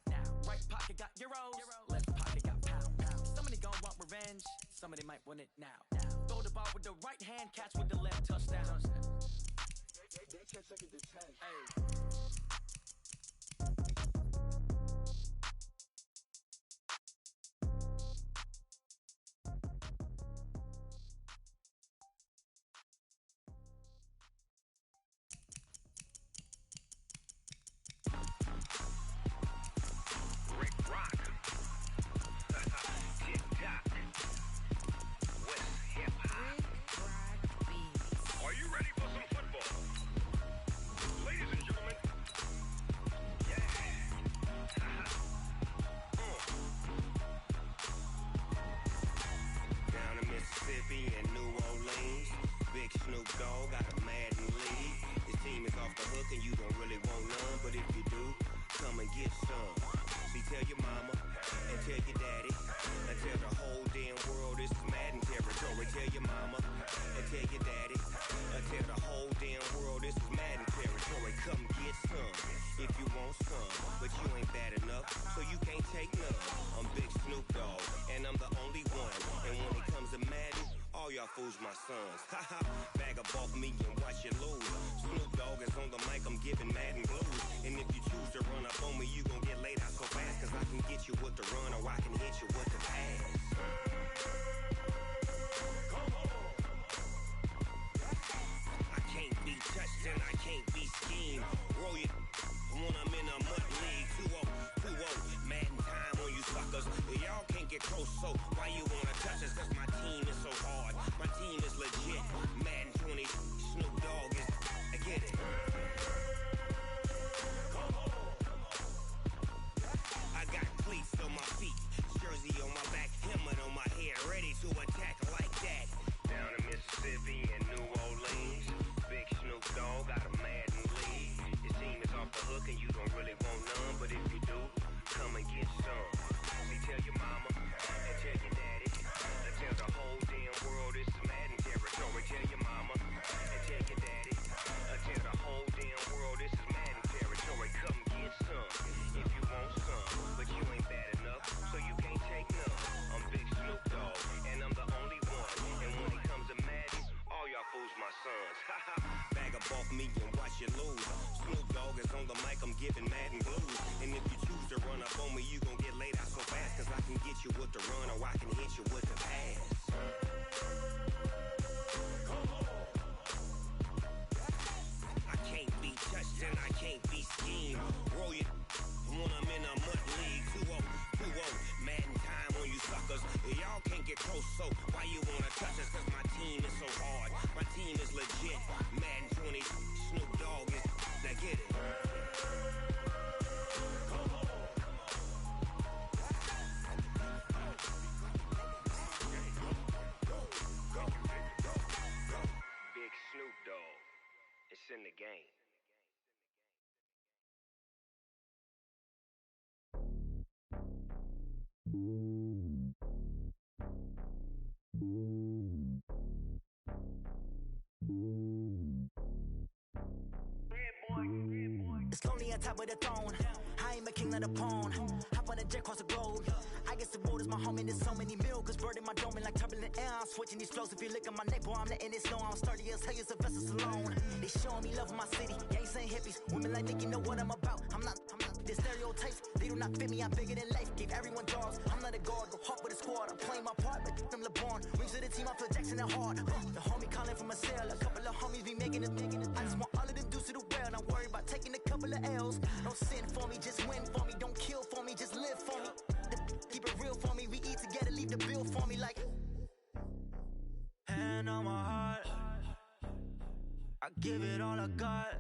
Right pocket got euros. Left pocket got pound. Somebody gon' want revenge. Somebody might want it now. Throw the ball with the right hand, catch with the left, touchdown. They can't take it to 10. Hey. Are you ready for some football? Ladies and gentlemen, Down in Mississippi and New Orleans, Big Snoop Dogg got a Madden league. His team is off the hook and you don't really want none, but if you do, come and get some. See, tell your mama, and tell your daddy, and tell the whole damn world this is Madden territory. Tell your mama, and tell your daddy, and tell the whole damn world this is Madden territory. Come get some if you want some, but you ain't bad enough, so you can't take none. I'm Big Snoop Dogg, and I'm the only one. And when it comes to Madden, all y'all fools my sons. Haha, bag up off me and watch you lose. Snoop Dogg is on the mic, I'm giving Madden blues. And if you choose to run up on me, you gon' get laid out so fast, cause I can get you with the run or I can hit you with the pass. I can't be touched and I can't be schemed. Roll it when I'm in a mud league. 2-0, 2-0, Madden time on you suckers. Y'all can't get close, so why you wanna touch us? Cause my team is so hard, my team is legit. Madden 20, Snoop Dogg is, I get it. I got cleats on my feet, jersey on my back, helmet on my head, ready to attack like that. Down in Mississippi and New Orleans, Big Snoop Dogg got a Madden league. Your team is off the hook and you don't really want none, but if you do, come and get some. See, tell your mama and tell your daddy, and tell the whole damn world this is Madden territory. Tell your mama and tell your daddy, and tell the whole damn world this is Madden territory. Come get some if you want some, but you ain't bad enough, so you can't take none. I'm Big Snoop Dogg, and I'm the only one. And when it comes to Madden, all y'all fools my sons. Haha, bag up off me and watch you lose. Snoop Dogg is on the mic, I'm giving Madden blues. And if you choose to run up on me, you gon' get laid out so fast, cause I can get you with the run or I can hit you with the pass. I can't be touched and I can't be schemed. Roll it when I'm in a mud league. 2-0, 2-0, Madden time on you suckers. Y'all can't get close, so why you wanna touch us? Cause my team is so hard, my team is legit. Madden 20, Snoop Dogg is, now get it. Big Snoop Dogg, it's in the game. It's lonely on top of the throne. I am a king of the pawn. Hop on a jet across the globe. I guess the road is my home and there's so many milkers burning my dome like turbulent air. I'm switching these flows. If you look at my neck, boy, I'm letting it slow. I'm sturdy as hell, it's a vessel alone. They showing me love in my city. Gangs ain't hippies. Women like Nick, you know what I'm about. I'm not. The stereotypes, they do not fit me. I'm bigger than life. Gave everyone jobs. I'm not a guard. Go hard with a squad. I'm playing my part, but I'm LeBron. Rings to the team, I feel Jackson and hard. The homie calling from a cell. A couple of homies be making it. I just want all of them dudes to the well. Not worry about taking a couple of L's. Don't sin for me, just win for me. Don't kill for me, just live for me. Keep it real for me. We eat together, leave the bill for me like. Hand on my heart, I give it all I got.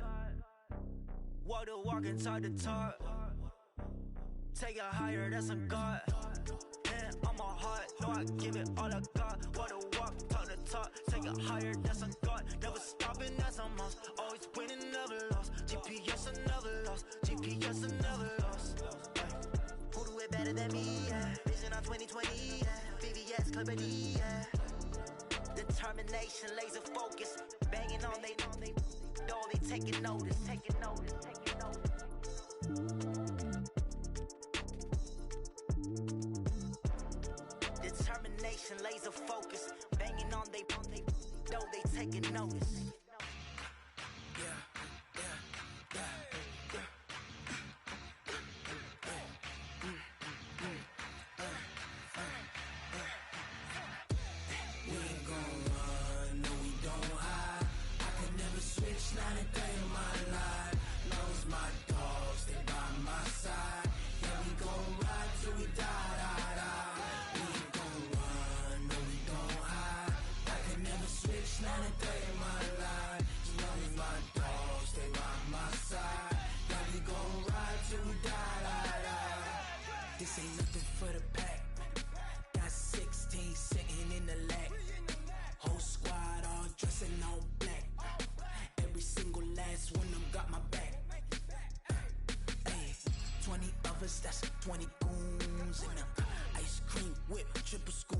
Walk the walk and talk the talk. Take it higher, that's a God. Hand on my heart, no, I give it all I got. Walk the walk, talk the talk. Take it higher, that's a God. Never stopping, that's a must. Always winning, never lost. GPS, I never lost. GPS, I never lost. Who do it better than me? Yeah. Vision on 2020. Yeah. VVS, Clippity. Yeah. Determination, laser focus. Banging on they door, they taking notice. Taking notice. Taking notice. Determination, laser focus. Banging on they door, they taking notice. Not a day in my life. Knows my dogs, they by my side. Yeah, we gon' ride till we die. We ain't gon' run, no, we gon' hide. I can never switch, not a day in my life. Knows my dogs, they by my side. Yeah, we gon' ride till we die. This ain't nothing for the pack. Got 16 sitting in the lag. Whole squad all dressing all black. Every single last one of them got my back. Ay, 20 of us, that's 20 goons. stones and ice cream whip, triple scoop.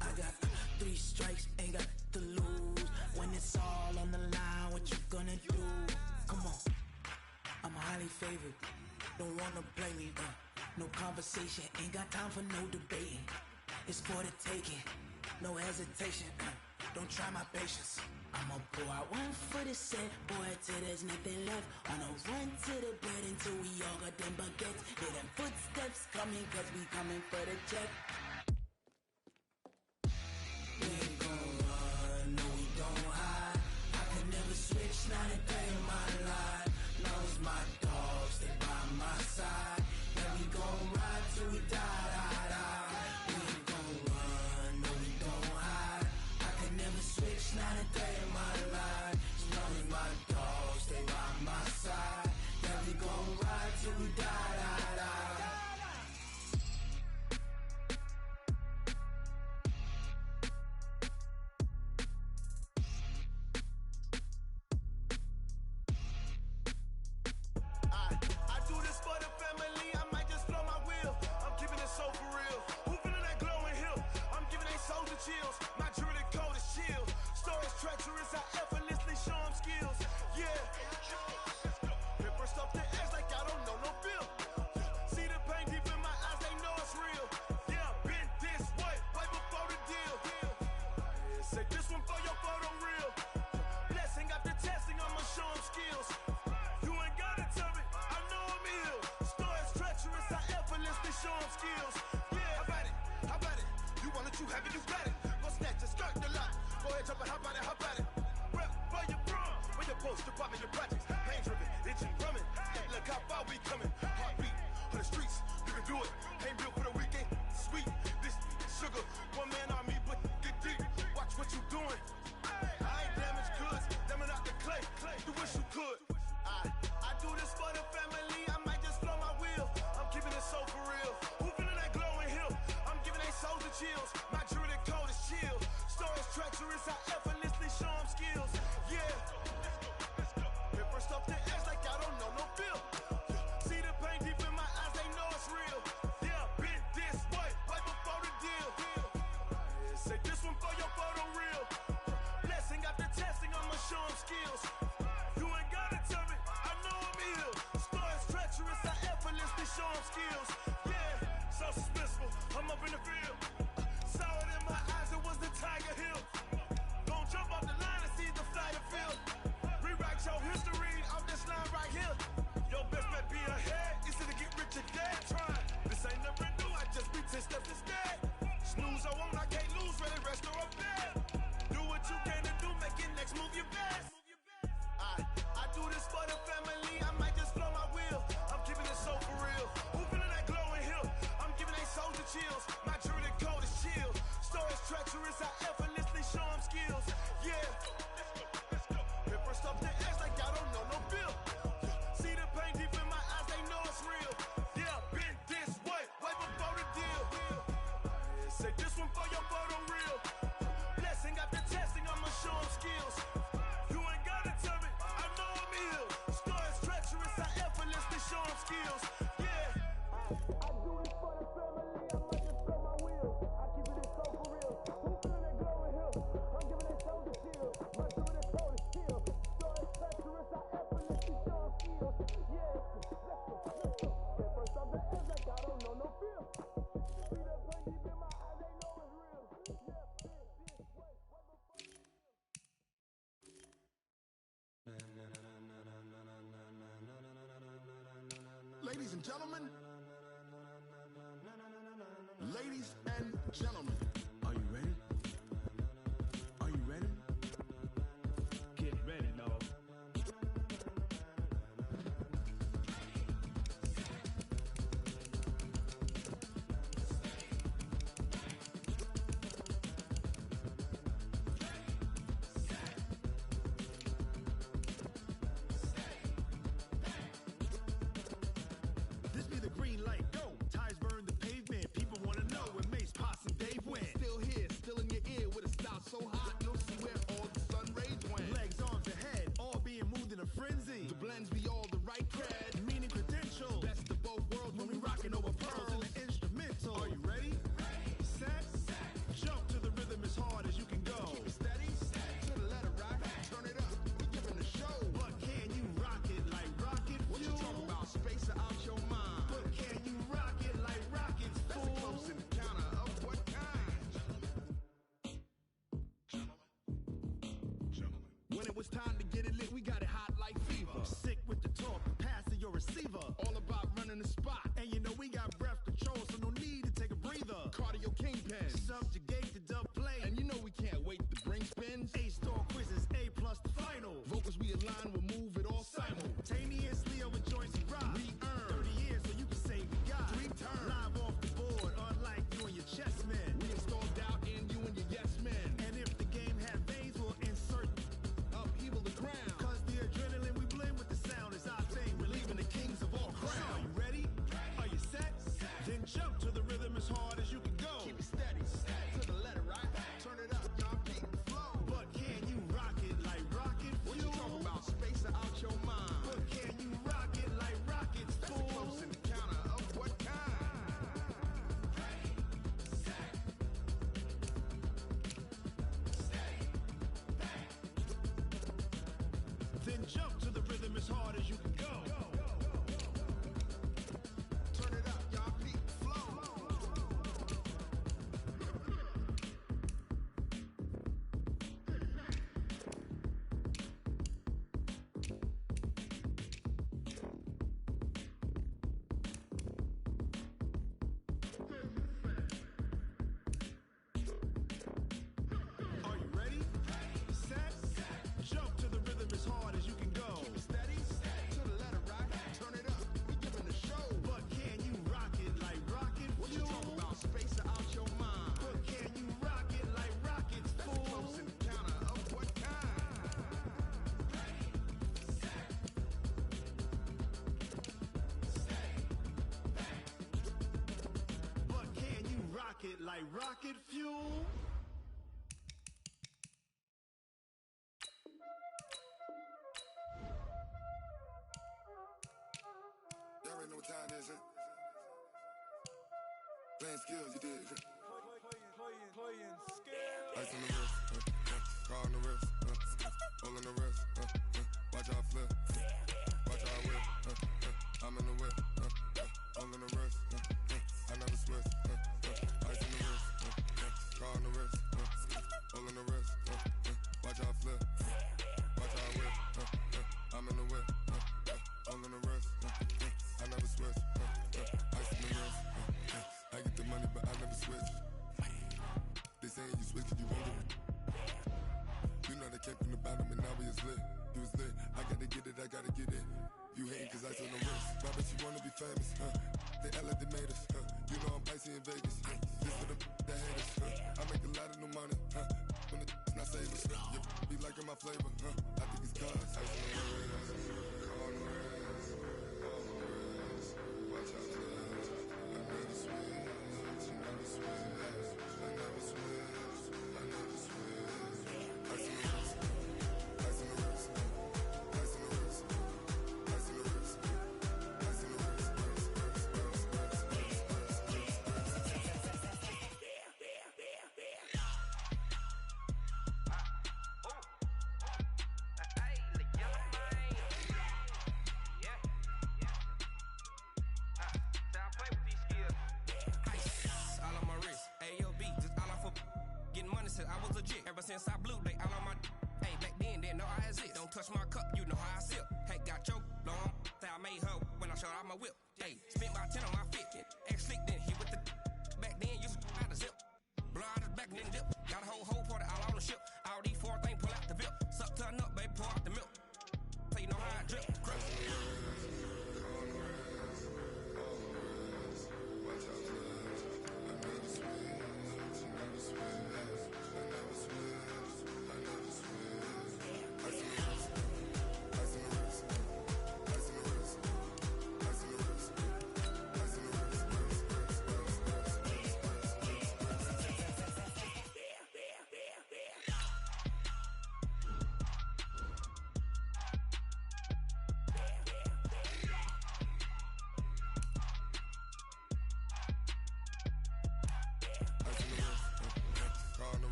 I got 3 strikes, ain't got to lose. When it's all on the line, what you gonna do? Come on, I'm highly favored. Don't wanna blame me, no conversation, ain't got time for no debating. It's for the taking, no hesitation, don't try my patience. I'ma pull out 1 foot and set, boy, till there's nothing left. On a run to the bread until we all got them baguettes. Hear them footsteps coming, cause we coming for the check. We ain't gon' run, no we don't hide. I can never switch, not a day in my life. Knows my dogs, they by my side. Yeah, we gon' ride till we die, die, die. We ain't gon' run, no we don't hide. I can never switch, not a day in my life. Knows my dogs, they by my side. Yeah, we gon' ride till we die, die, die. I do this for the family, I might just blow my wheel. I'm keeping it so for real. Who feeling that glowing hill? I'm giving they soldier chills. My jewelry code is chill. Stories treacherous, I effortlessly show them skills. Yeah. Paper stuff the edge like I don't know no feel. See the pain deep in my eyes, they know it's real. Yeah, been this way, right before the deal. Say this one for your photo real. Blessing after testing, I'ma show them skills. You ain't gotta tell me, I know I'm ill. Stories treacherous, I effortlessly show them skills. Yeah, how about it? How about it? You want it, you have it, you got it. Go snatch it, skirt the lot. Go ahead, jump it, how about it? How about it? Rep for your brum, when your poster popping your projects. Pain driven, itching, drumming. Look how far we coming. Heartbeat for the streets, you can do it. Ain't built for the weekend. Sweet, this sugar. One man army, but get deep. Watch what you doing. I ain't damaged goods, them out the clay. You wish you could. I do this for the family, I might just blow my wheel. I'm keeping it so for real. Who feeling that glowing hill? I'm giving they soldier chills. My jewelry code is chill. Stories treacherous, I effortlessly show them skills. Yeah. Paper stuff the edge like I don't know no feel. See the pain deep in my eyes, they know it's real. Yeah, been this way, right before the deal. Say this one for your photo real. Blessing after testing, I'ma show them skills. You ain't gotta tell me, I know I'm ill. Stories treacherous, I effortlessly show them skills. Yeah, so suspenseful, I'm up in the field. Saw it in my eyes, it was the Tiger Hill. Don't jump off the line and see the flyer field. Rewrite your history off this line right here. Your best bet be ahead, easy to get rich or dead. Trying, this ain't never new, I just be 10 steps instead. Snooze I won't, I can't lose, ready, rest or up bed. Do what you can to do, make it next move your best. I do this for the family, I might just blow my wheel. I'm keeping it so for real. Who feeling that glowing hill? I'm giving they soldier chills. My jewelry code is chill. Stories treacherous, I effortlessly show them skills. Yeah. Paper stuff the edge like I don't know no feel. See the pain deep in my eyes, they know it's real. Yeah, been this way, right before the deal. Say this one for your photo real. Blessing after testing, I'ma show them skills. You ain't gotta tell me, I know I'm ill. Stories treacherous, I effortlessly show them skills. Yeah. I do this for the family, I might just blow my wheel. I keep it so for real. Who feeling that glowing hill? I'm giving it soldier shield. My jewelry code is chill. Stories treacherous, I effortlessly show them skills. Yeah. Let's go. Get first off the edge like I don't know no feel. See the pain deep in my eyes, they know it's real. Yeah, this way, right before the deal. Ladies and gentlemen, ladies and gentlemen, are you ready? Are you ready? Get ready, dog. This be the green light, go. Tires burn the pavement. People wanna know when Mace, Potts, and Dave went. When it was time to get it lit, we got it hot like fever. Sick with the talk, passing your receiver. All about running the spot. And you know we got breath control, so no need to take a breather. Cardio kingpin, subjugate the dub play. And you know we can't wait to bring spins. A-star quizzes, A+ the final. Vocals we align, we'll move it all simultaneously over joints and rock. We earn 30 years, so you can say we got 3 turns. Live off the board, unlike you and your chess men. We install doubt in you and your yes men. And if the game had veins, we'll insert upheaval the ground. Cause the adrenaline we blend with the sound is our thing. We're leaving the kings of all crowns. So are you ready? Are you set? Then jump to the rhythm as hard as you can go. Keep it steady, to the letter, right? Turn it up, y'all keep the flow. But can you rock it like rocket fuel? What you talking about? Space out your mind. But can you rock it like rockets, fool? That's a close encounter of what kind? Ready, set, steady, bang. Then jump to the rhythm as hard as you can go. Turn it up, y'all peak flow. Are you ready? Set, jump to the rhythm as hard as you can go. Steady, to the letter, right? Turn it up, we giving the show. But can you rock it like rocket fuel? What you talking about? Space out your mind. But can you rock it like rockets, fool? That's a close encounter of what kind? Ready, set, steady, bang. But can you rock it like rocket fuel? Y'all already know what time it is, huh? Playing skills, you did. Playing skill. Ice on the wrist, car on the wrist, hole in the wrist, watch how I flip, watch how I whip, I'm in the whip, hole in the wrist, I never switch, ice on the wrist, car on the wrist, hole in the wrist, watch how I flip, watch how I whip, I'm in the whip, hole in the wrist, I never switch, ice on the wrist, I get the money but I never switch. They saying you switch 'cause you won't get it. You know they came from the bottom and now we is lit. You was lit, I gotta get it, I gotta get it. You hating 'cause I on the wrist. Why bet you wanna be famous, They act like they made us, You know I'm icy in Vegas, This for the that hate us, I make a lot of new money, When the not savers, You be liking my flavor, I think it's cause ice on the wrist, on the wrist, on the wrist. Watch out for this, I never switch, you never switch. I never switch, I never switch. Ice on the wrist, ice on the wrist, ice on the wrist, ice on the wrist, ice on the wrist, I was legit ever since I blew they all on my hey back then didn't know I exist. Don't touch my cup, you know how I sip. Hey, got your long that I made her when I showed out my whip. Hey, spent about 10 on my fit. Ex slick then hit with the back then used to out the zip. Blow out his back then dip. Got a whole party all on the ship. All these 4 things pull out the VIP. Suck turn up, baby, pour out the milk.